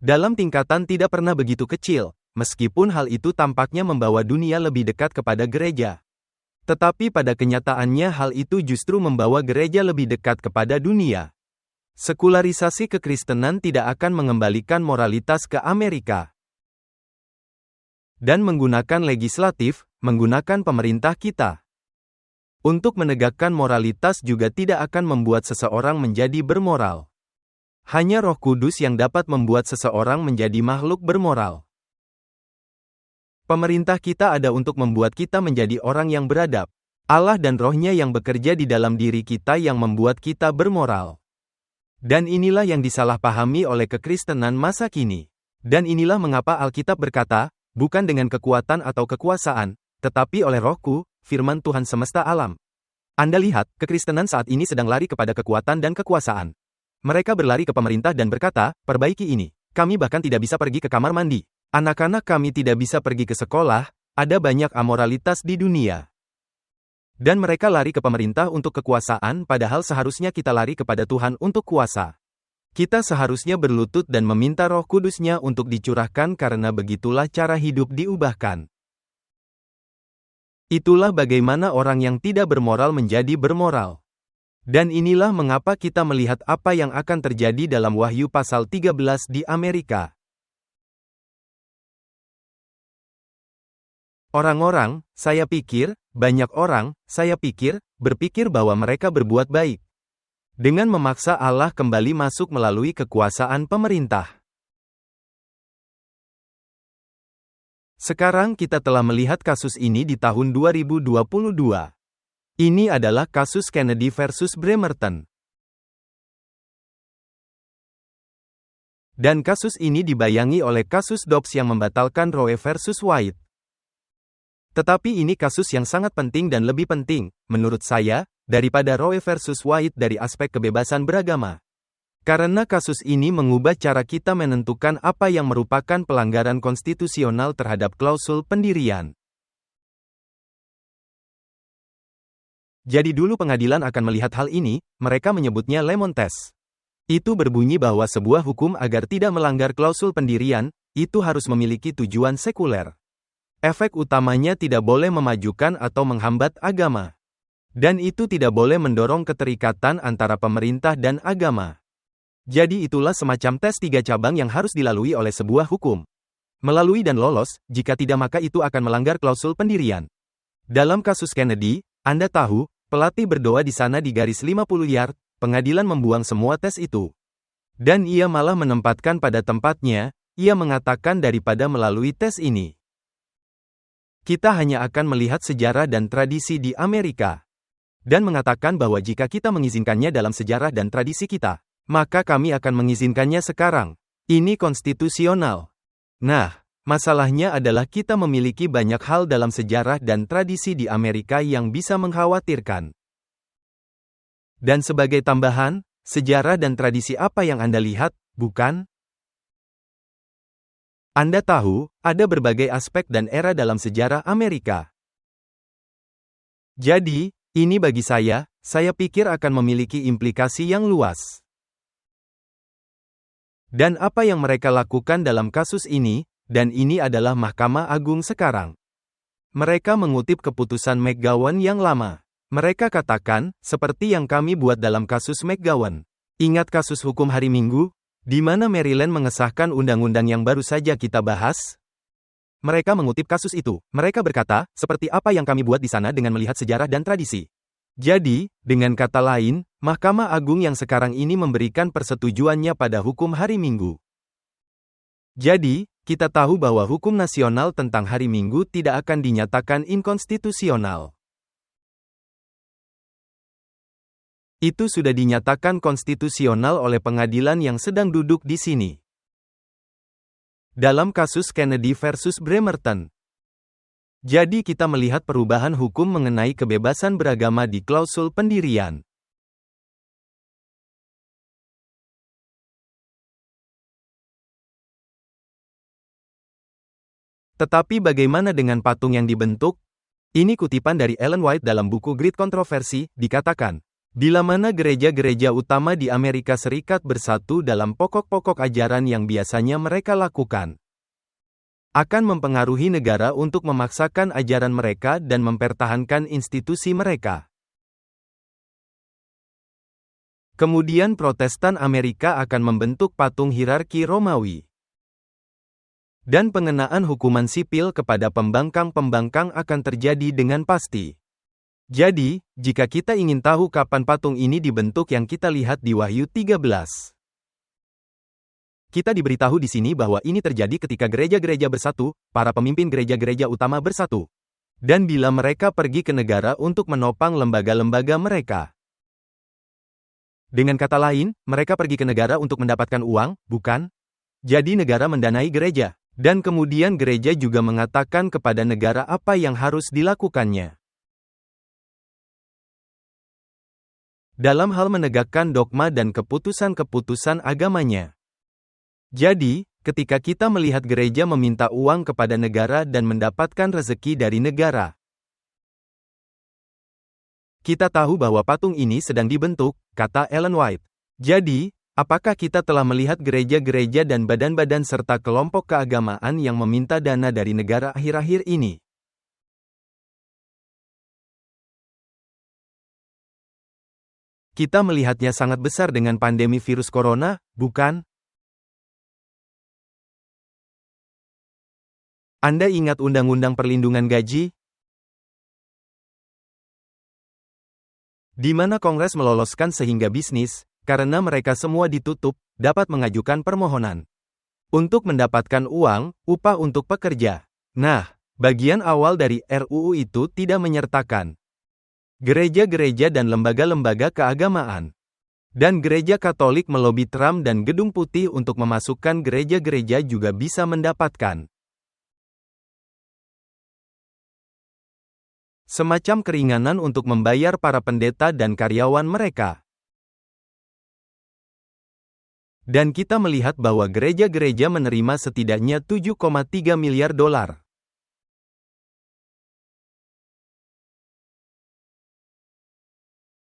dalam tingkatan tidak pernah begitu kecil, meskipun hal itu tampaknya membawa dunia lebih dekat kepada gereja. Tetapi pada kenyataannya hal itu justru membawa gereja lebih dekat kepada dunia. Sekularisasi kekristenan tidak akan mengembalikan moralitas ke Amerika. Dan menggunakan legislatif, menggunakan pemerintah kita. Untuk menegakkan moralitas juga tidak akan membuat seseorang menjadi bermoral. Hanya Roh Kudus yang dapat membuat seseorang menjadi makhluk bermoral. Pemerintah kita ada untuk membuat kita menjadi orang yang beradab. Allah dan Roh-Nya yang bekerja di dalam diri kita yang membuat kita bermoral. Dan inilah yang disalahpahami oleh kekristenan masa kini. Dan inilah mengapa Alkitab berkata, bukan dengan kekuatan atau kekuasaan, tetapi oleh Rohku, firman Tuhan semesta alam. Anda lihat, kekristenan saat ini sedang lari kepada kekuatan dan kekuasaan. Mereka berlari ke pemerintah dan berkata, perbaiki ini. Kami bahkan tidak bisa pergi ke kamar mandi. Anak-anak kami tidak bisa pergi ke sekolah, ada banyak amoralitas di dunia. Dan mereka lari ke pemerintah untuk kekuasaan padahal seharusnya kita lari kepada Tuhan untuk kuasa. Kita seharusnya berlutut dan meminta Roh Kudus-Nya untuk dicurahkan karena begitulah cara hidup diubahkan. Itulah bagaimana orang yang tidak bermoral menjadi bermoral. Dan inilah mengapa kita melihat apa yang akan terjadi dalam Wahyu pasal 13 di Amerika. Orang-orang, saya pikir, banyak orang, saya pikir, berpikir bahwa mereka berbuat baik. Dengan memaksa Allah kembali masuk melalui kekuasaan pemerintah. Sekarang kita telah melihat kasus ini di tahun 2022. Ini adalah kasus Kennedy versus Bremerton. Dan kasus ini dibayangi oleh kasus Dobbs yang membatalkan Roe versus Wade. Tetapi ini kasus yang sangat penting dan lebih penting, menurut saya, daripada Roe versus Wade dari aspek kebebasan beragama. Karena kasus ini mengubah cara kita menentukan apa yang merupakan pelanggaran konstitusional terhadap klausul pendirian. Jadi dulu pengadilan akan melihat hal ini, mereka menyebutnya Lemon Test. Itu berbunyi bahwa sebuah hukum agar tidak melanggar klausul pendirian, itu harus memiliki tujuan sekuler. Efek utamanya tidak boleh memajukan atau menghambat agama. Dan itu tidak boleh mendorong keterikatan antara pemerintah dan agama. Jadi itulah semacam tes 3 cabang yang harus dilalui oleh sebuah hukum. Melalui dan lolos, jika tidak maka itu akan melanggar klausul pendirian. Dalam kasus Kennedy, Anda tahu, pelatih berdoa di sana di garis 50 yard, pengadilan membuang semua tes itu. Dan ia malah menempatkan pada tempatnya, ia mengatakan daripada melalui tes ini. Kita hanya akan melihat sejarah dan tradisi di Amerika. Dan mengatakan bahwa jika kita mengizinkannya dalam sejarah dan tradisi kita, maka kami akan mengizinkannya sekarang. Ini konstitusional. Nah, masalahnya adalah kita memiliki banyak hal dalam sejarah dan tradisi di Amerika yang bisa mengkhawatirkan. Dan sebagai tambahan, sejarah dan tradisi apa yang Anda lihat, bukan? Anda tahu, ada berbagai aspek dan era dalam sejarah Amerika. Jadi, ini bagi saya pikir akan memiliki implikasi yang luas. Dan apa yang mereka lakukan dalam kasus ini, dan ini adalah Mahkamah Agung sekarang. Mereka mengutip keputusan McGowan yang lama. Mereka katakan, seperti yang kami buat dalam kasus McGowan. Ingat kasus hukum hari Minggu, di mana Maryland mengesahkan undang-undang yang baru saja kita bahas? Mereka mengutip kasus itu. Mereka berkata, seperti apa yang kami buat di sana dengan melihat sejarah dan tradisi. Jadi, dengan kata lain, Mahkamah Agung yang sekarang ini memberikan persetujuannya pada hukum hari Minggu. Jadi, kita tahu bahwa hukum nasional tentang hari Minggu tidak akan dinyatakan inkonstitusional. Itu sudah dinyatakan konstitusional oleh pengadilan yang sedang duduk di sini. Dalam kasus Kennedy versus Bremerton. Jadi kita melihat perubahan hukum mengenai kebebasan beragama di klausul pendirian. Tetapi bagaimana dengan patung yang dibentuk? Ini kutipan dari Ellen White dalam buku Great Controversy, dikatakan, bila mana gereja-gereja utama di Amerika Serikat bersatu dalam pokok-pokok ajaran yang biasanya mereka lakukan, akan mempengaruhi negara untuk memaksakan ajaran mereka dan mempertahankan institusi mereka. Kemudian Protestan Amerika akan membentuk patung hierarki Romawi. Dan pengenaan hukuman sipil kepada pembangkang-pembangkang akan terjadi dengan pasti. Jadi, jika kita ingin tahu kapan patung ini dibentuk yang kita lihat di Wahyu 13. Kita diberitahu di sini bahwa ini terjadi ketika gereja-gereja bersatu, para pemimpin gereja-gereja utama bersatu. Dan bila mereka pergi ke negara untuk menopang lembaga-lembaga mereka. Dengan kata lain, mereka pergi ke negara untuk mendapatkan uang, bukan? Jadi negara mendanai gereja. Dan kemudian gereja juga mengatakan kepada negara apa yang harus dilakukannya. Dalam hal menegakkan dogma dan keputusan-keputusan agamanya. Jadi, ketika kita melihat gereja meminta uang kepada negara dan mendapatkan rezeki dari negara, kita tahu bahwa patung ini sedang dibentuk, kata Ellen White. Jadi, apakah kita telah melihat gereja-gereja dan badan-badan serta kelompok keagamaan yang meminta dana dari negara akhir-akhir ini? Kita melihatnya sangat besar dengan pandemi virus corona, bukan? Anda ingat Undang-Undang Perlindungan Gaji? Di mana Kongres meloloskan sehingga bisnis, karena mereka semua ditutup, dapat mengajukan permohonan untuk mendapatkan uang, upah untuk pekerja. Nah, bagian awal dari RUU itu tidak menyertakan gereja-gereja dan lembaga-lembaga keagamaan. Dan gereja Katolik melobi Trump dan Gedung Putih untuk memasukkan gereja-gereja juga bisa mendapatkan semacam keringanan untuk membayar para pendeta dan karyawan mereka. Dan kita melihat bahwa gereja-gereja menerima setidaknya 7,3 miliar dolar.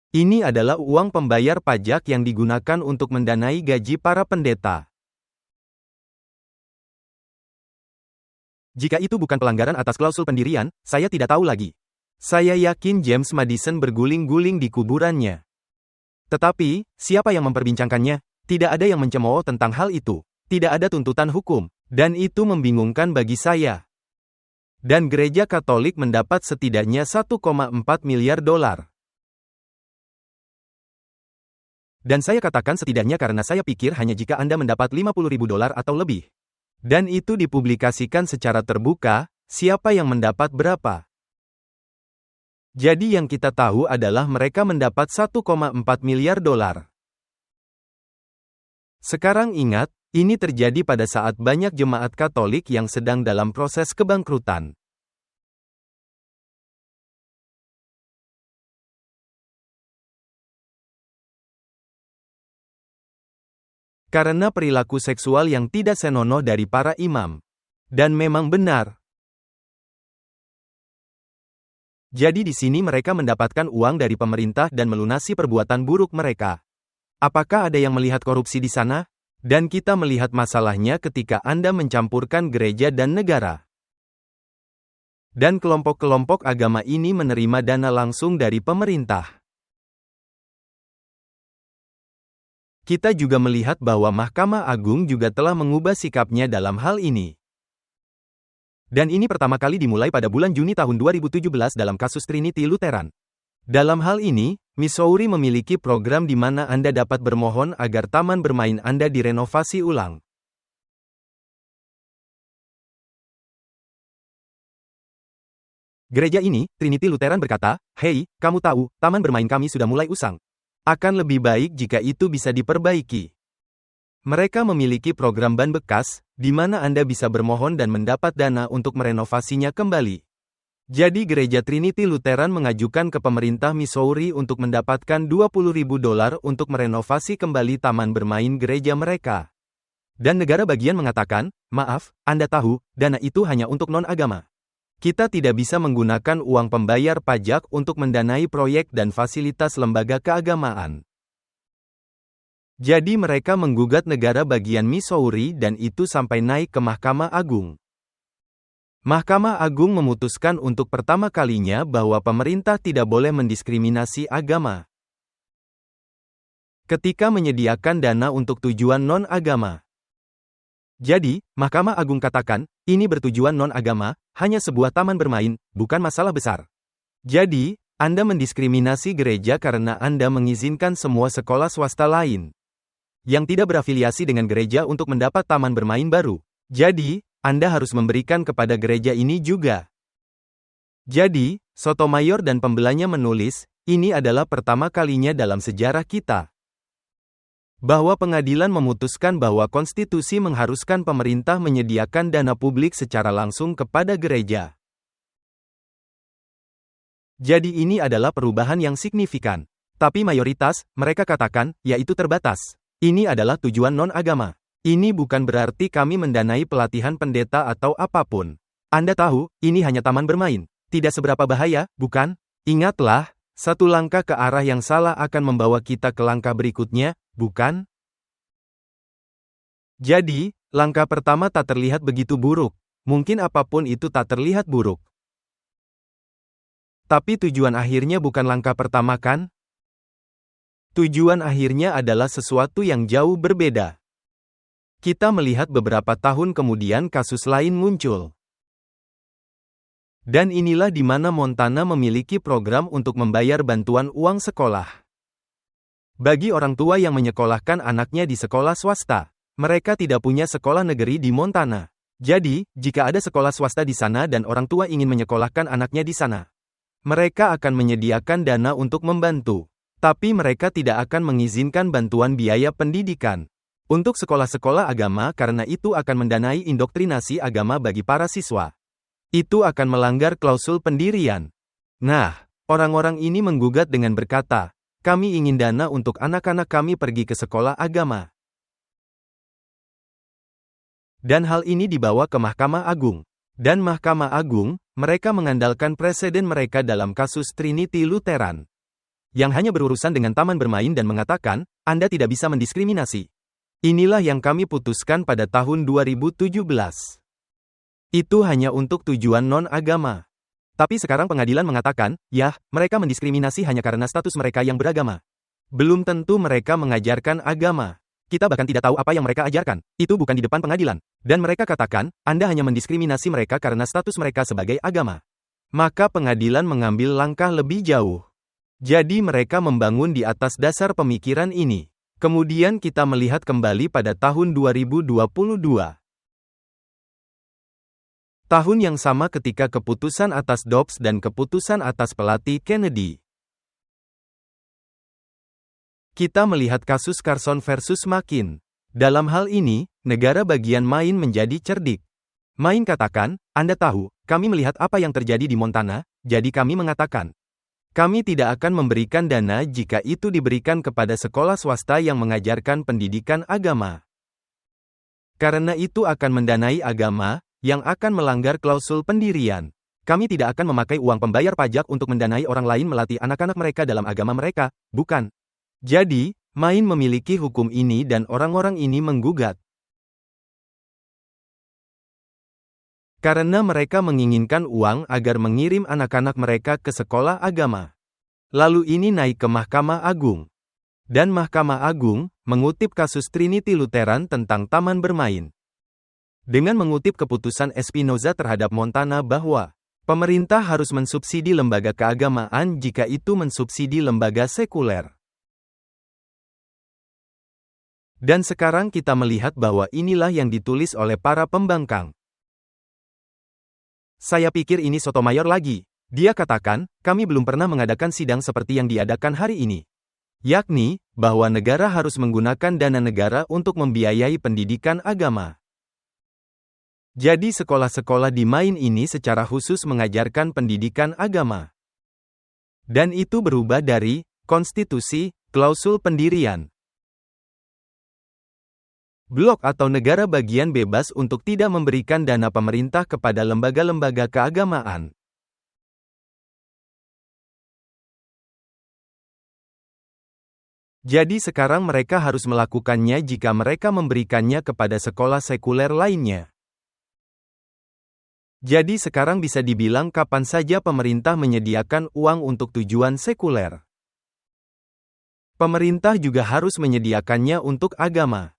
Ini adalah uang pembayar pajak yang digunakan untuk mendanai gaji para pendeta. Jika itu bukan pelanggaran atas klausul pendirian, saya tidak tahu lagi. Saya yakin James Madison berguling-guling di kuburannya. Tetapi, siapa yang memperbincangkannya? Tidak ada yang mencemooh tentang hal itu. Tidak ada tuntutan hukum. Dan itu membingungkan bagi saya. Dan gereja Katolik mendapat setidaknya 1,4 miliar dolar. Dan saya katakan setidaknya karena saya pikir hanya jika Anda mendapat 50.000 dolar atau lebih. Dan itu dipublikasikan secara terbuka, siapa yang mendapat berapa. Jadi yang kita tahu adalah mereka mendapat 1,4 miliar dolar. Sekarang ingat, ini terjadi pada saat banyak jemaat Katolik yang sedang dalam proses kebangkrutan. Karena perilaku seksual yang tidak senonoh dari para imam. Dan memang benar. Jadi di sini mereka mendapatkan uang dari pemerintah dan melunasi perbuatan buruk mereka. Apakah ada yang melihat korupsi di sana? Dan kita melihat masalahnya ketika Anda mencampurkan gereja dan negara. Dan kelompok-kelompok agama ini menerima dana langsung dari pemerintah. Kita juga melihat bahwa Mahkamah Agung juga telah mengubah sikapnya dalam hal ini. Dan ini pertama kali dimulai pada bulan Juni tahun 2017 dalam kasus Trinity Lutheran. Dalam hal ini, Missouri memiliki program di mana Anda dapat bermohon agar taman bermain Anda direnovasi ulang. Gereja ini, Trinity Lutheran berkata, "Hei, kamu tahu, taman bermain kami sudah mulai usang. Akan lebih baik jika itu bisa diperbaiki." Mereka memiliki program ban bekas, di mana Anda bisa bermohon dan mendapat dana untuk merenovasinya kembali. Jadi gereja Trinity Lutheran mengajukan ke pemerintah Missouri untuk mendapatkan 20.000 dolar untuk merenovasi kembali taman bermain gereja mereka. Dan negara bagian mengatakan, "Maaf, Anda tahu, dana itu hanya untuk non-agama. Kita tidak bisa menggunakan uang pembayar pajak untuk mendanai proyek dan fasilitas lembaga keagamaan." Jadi mereka menggugat negara bagian Missouri dan itu sampai naik ke Mahkamah Agung. Mahkamah Agung memutuskan untuk pertama kalinya bahwa pemerintah tidak boleh mendiskriminasi agama ketika menyediakan dana untuk tujuan non-agama. Jadi, Mahkamah Agung katakan, ini bertujuan non-agama, hanya sebuah taman bermain, bukan masalah besar. Jadi, Anda mendiskriminasi gereja karena Anda mengizinkan semua sekolah swasta lain. yang tidak berafiliasi dengan gereja untuk mendapat taman bermain baru. Jadi, Anda harus memberikan kepada gereja ini juga. Jadi, Sotomayor dan pembelanya menulis, ini adalah pertama kalinya dalam sejarah kita bahwa pengadilan memutuskan bahwa konstitusi mengharuskan pemerintah menyediakan dana publik secara langsung kepada gereja. Jadi ini adalah perubahan yang signifikan. Tapi mayoritas, mereka katakan, yaitu terbatas. Ini adalah tujuan non-agama. Ini bukan berarti kami mendanai pelatihan pendeta atau apapun. Anda tahu, ini hanya taman bermain. Tidak seberapa bahaya, bukan? Ingatlah, satu langkah ke arah yang salah akan membawa kita ke langkah berikutnya, bukan? Jadi, langkah pertama tak terlihat begitu buruk. Mungkin apapun itu tak terlihat buruk. Tapi tujuan akhirnya bukan langkah pertama kan? Tujuan akhirnya adalah sesuatu yang jauh berbeda. Kita melihat beberapa tahun kemudian kasus lain muncul. Dan inilah di mana Montana memiliki program untuk membayar bantuan uang sekolah bagi orang tua yang menyekolahkan anaknya di sekolah swasta. Mereka tidak punya sekolah negeri di Montana. Jadi, jika ada sekolah swasta di sana dan orang tua ingin menyekolahkan anaknya di sana, mereka akan menyediakan dana untuk membantu. Tapi mereka tidak akan mengizinkan bantuan biaya pendidikan untuk sekolah-sekolah agama karena itu akan mendanai indoktrinasi agama bagi para siswa. Itu akan melanggar klausul pendirian. Nah, orang-orang ini menggugat dengan berkata, kami ingin dana untuk anak-anak kami pergi ke sekolah agama. Dan hal ini dibawa ke Mahkamah Agung. Dan Mahkamah Agung, mereka mengandalkan presiden mereka dalam kasus Trinity Lutheran, yang hanya berurusan dengan taman bermain dan mengatakan, Anda tidak bisa mendiskriminasi. Inilah yang kami putuskan pada tahun 2017. Itu hanya untuk tujuan non-agama. Tapi sekarang pengadilan mengatakan, ya, mereka mendiskriminasi hanya karena status mereka yang beragama. Belum tentu mereka mengajarkan agama. Kita bahkan tidak tahu apa yang mereka ajarkan. Itu bukan di depan pengadilan. Dan mereka katakan, Anda hanya mendiskriminasi mereka karena status mereka sebagai agama. Maka pengadilan mengambil langkah lebih jauh. Jadi mereka membangun di atas dasar pemikiran ini. Kemudian kita melihat kembali pada tahun 2022. Tahun yang sama ketika keputusan atas Dobbs dan keputusan atas pelatih Kennedy. Kita melihat kasus Carson versus McCain. Dalam hal ini, negara bagian Maine menjadi cerdik. Maine katakan, Anda tahu, kami melihat apa yang terjadi di Montana, jadi kami mengatakan, kami tidak akan memberikan dana jika itu diberikan kepada sekolah swasta yang mengajarkan pendidikan agama. Karena itu akan mendanai agama, yang akan melanggar klausul pendirian. Kami tidak akan memakai uang pembayar pajak untuk mendanai orang lain melatih anak-anak mereka dalam agama mereka, bukan? Jadi, Maine memiliki hukum ini dan orang-orang ini menggugat. Karena mereka menginginkan uang agar mengirim anak-anak mereka ke sekolah agama. Lalu ini naik ke Mahkamah Agung. Dan Mahkamah Agung mengutip kasus Trinity Lutheran tentang taman bermain. Dengan mengutip keputusan Espinoza terhadap Montana bahwa pemerintah harus mensubsidi lembaga keagamaan jika itu mensubsidi lembaga sekuler. Dan sekarang kita melihat bahwa inilah yang ditulis oleh para pembangkang. Saya pikir ini Sotomayor lagi. Dia katakan, kami belum pernah mengadakan sidang seperti yang diadakan hari ini. Yakni, bahwa negara harus menggunakan dana negara untuk membiayai pendidikan agama. Jadi sekolah-sekolah di Maine ini secara khusus mengajarkan pendidikan agama. Dan itu berubah dari konstitusi, klausul pendirian, blok atau negara bagian bebas untuk tidak memberikan dana pemerintah kepada lembaga-lembaga keagamaan. Jadi sekarang mereka harus melakukannya jika mereka memberikannya kepada sekolah sekuler lainnya. Jadi sekarang bisa dibilang kapan saja pemerintah menyediakan uang untuk tujuan sekuler. Pemerintah juga harus menyediakannya untuk agama.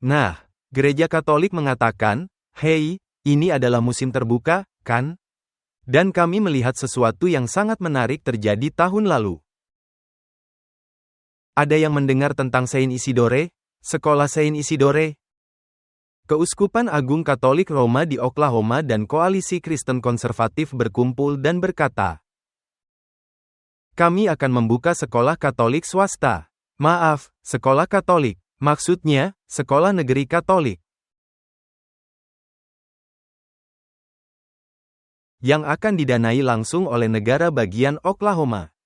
Nah, Gereja Katolik mengatakan, "Hei, ini adalah musim terbuka, kan?" Dan kami melihat sesuatu yang sangat menarik terjadi tahun lalu. Ada yang mendengar tentang Saint Isidore? Sekolah Saint Isidore. Keuskupan Agung Katolik Roma di Oklahoma dan Koalisi Kristen Konservatif berkumpul dan berkata, "Kami akan membuka sekolah Katolik swasta. Maaf, sekolah Katolik. Maksudnya, sekolah negeri Katolik. Yang akan didanai langsung oleh negara bagian Oklahoma."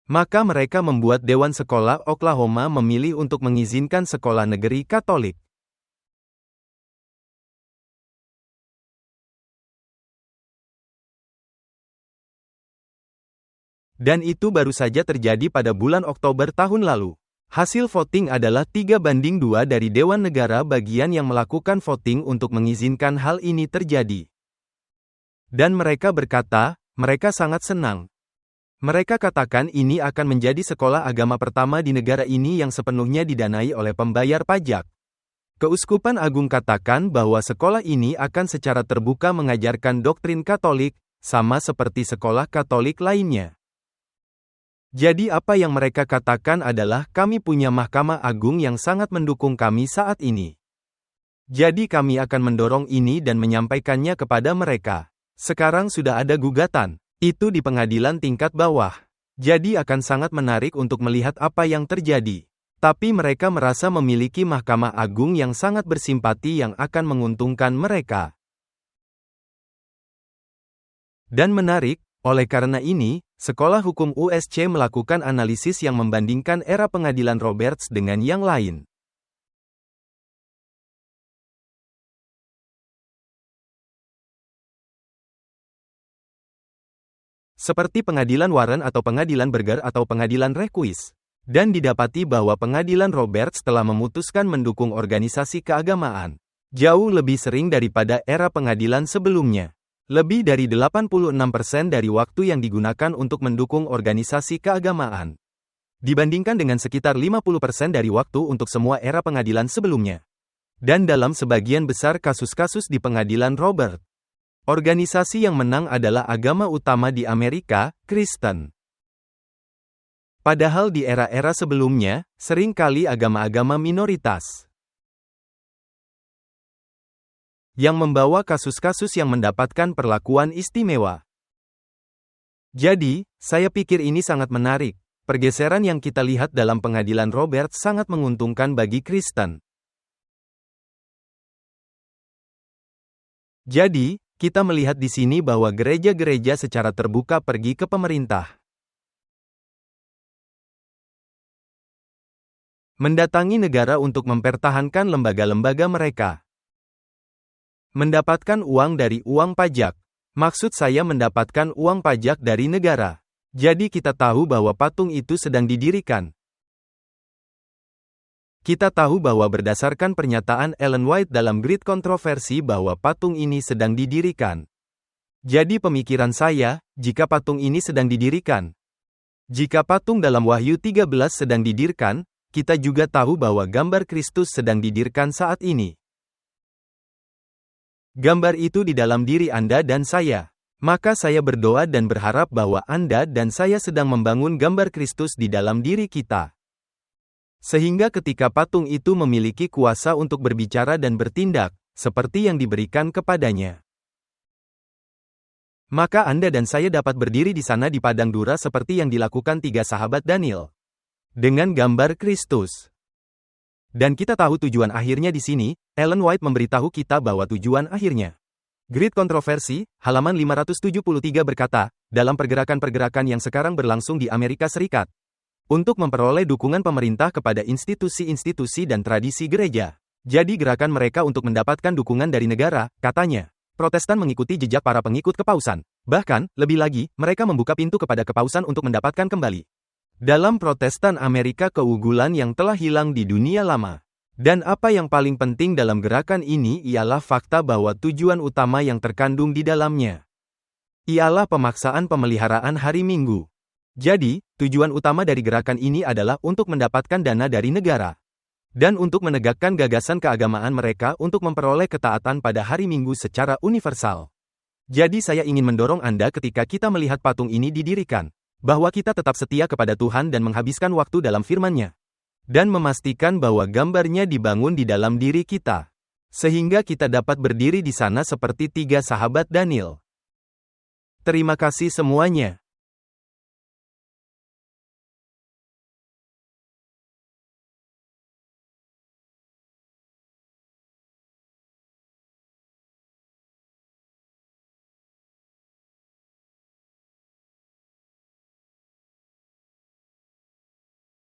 Maka mereka membuat Dewan Sekolah Oklahoma memilih untuk mengizinkan sekolah negeri Katolik. Dan itu baru saja terjadi pada bulan Oktober tahun lalu. Hasil voting adalah 3-2 dari Dewan Negara bagian yang melakukan voting untuk mengizinkan hal ini terjadi. Dan mereka berkata, mereka sangat senang. Mereka katakan ini akan menjadi sekolah agama pertama di negara ini yang sepenuhnya didanai oleh pembayar pajak. Keuskupan Agung katakan bahwa sekolah ini akan secara terbuka mengajarkan doktrin Katolik, sama seperti sekolah Katolik lainnya. Jadi apa yang mereka katakan adalah kami punya Mahkamah Agung yang sangat mendukung kami saat ini. Jadi kami akan mendorong ini dan menyampaikannya kepada mereka. Sekarang sudah ada gugatan. Itu di pengadilan tingkat bawah. Jadi akan sangat menarik untuk melihat apa yang terjadi. Tapi mereka merasa memiliki Mahkamah Agung yang sangat bersimpati yang akan menguntungkan mereka. Dan menarik, oleh karena ini, Sekolah Hukum USC melakukan analisis yang membandingkan era pengadilan Roberts dengan yang lain. Seperti pengadilan Warren atau pengadilan Burger atau pengadilan Rehnquist. Dan didapati bahwa pengadilan Roberts telah memutuskan mendukung organisasi keagamaan. Jauh lebih sering daripada era pengadilan sebelumnya. Lebih dari 86% dari waktu yang digunakan untuk mendukung organisasi keagamaan. Dibandingkan dengan sekitar 50% dari waktu untuk semua era pengadilan sebelumnya. Dan dalam sebagian besar kasus-kasus di pengadilan Robert, organisasi yang menang adalah agama utama di Amerika, Kristen. Padahal di era-era sebelumnya, seringkali agama-agama minoritas yang membawa kasus-kasus yang mendapatkan perlakuan istimewa. Jadi, saya pikir ini sangat menarik. Pergeseran yang kita lihat dalam pengadilan Roberts sangat menguntungkan bagi Kristen. Jadi, kita melihat di sini bahwa gereja-gereja secara terbuka pergi ke pemerintah. Mendatangi negara untuk mempertahankan lembaga-lembaga mereka. Mendapatkan uang dari uang pajak. Maksud saya mendapatkan uang pajak dari negara. Jadi kita tahu bahwa patung itu sedang didirikan. Kita tahu bahwa berdasarkan pernyataan Ellen White dalam Great Controversy bahwa patung ini sedang didirikan. Jadi pemikiran saya, jika patung ini sedang didirikan. Jika patung dalam Wahyu 13 sedang didirikan, kita juga tahu bahwa gambar Kristus sedang didirikan saat ini. Gambar itu di dalam diri Anda dan saya. Maka saya berdoa dan berharap bahwa Anda dan saya sedang membangun gambar Kristus di dalam diri kita. Sehingga ketika patung itu memiliki kuasa untuk berbicara dan bertindak, seperti yang diberikan kepadanya. Maka Anda dan saya dapat berdiri di sana di padang dura seperti yang dilakukan 3 sahabat Daniel. Dengan gambar Kristus. Dan kita tahu tujuan akhirnya di sini. Ellen White memberitahu kita bahwa tujuan akhirnya. Great Controversy, halaman 573 berkata, dalam pergerakan-pergerakan yang sekarang berlangsung di Amerika Serikat, untuk memperoleh dukungan pemerintah kepada institusi-institusi dan tradisi gereja. Jadi gerakan mereka untuk mendapatkan dukungan dari negara, katanya. Protestan mengikuti jejak para pengikut kepausan. Bahkan, lebih lagi, mereka membuka pintu kepada kepausan untuk mendapatkan kembali. Dalam Protestan Amerika keunggulan yang telah hilang di dunia lama. Dan apa yang paling penting dalam gerakan ini ialah fakta bahwa tujuan utama yang terkandung di dalamnya ialah pemaksaan pemeliharaan hari Minggu. Jadi, tujuan utama dari gerakan ini adalah untuk mendapatkan dana dari negara. Dan untuk menegakkan gagasan keagamaan mereka untuk memperoleh ketaatan pada hari Minggu secara universal. Jadi saya ingin mendorong Anda ketika kita melihat patung ini didirikan, bahwa kita tetap setia kepada Tuhan dan menghabiskan waktu dalam firman-Nya. Dan memastikan bahwa gambarnya dibangun di dalam diri kita. Sehingga kita dapat berdiri di sana seperti tiga sahabat Daniel. Terima kasih semuanya.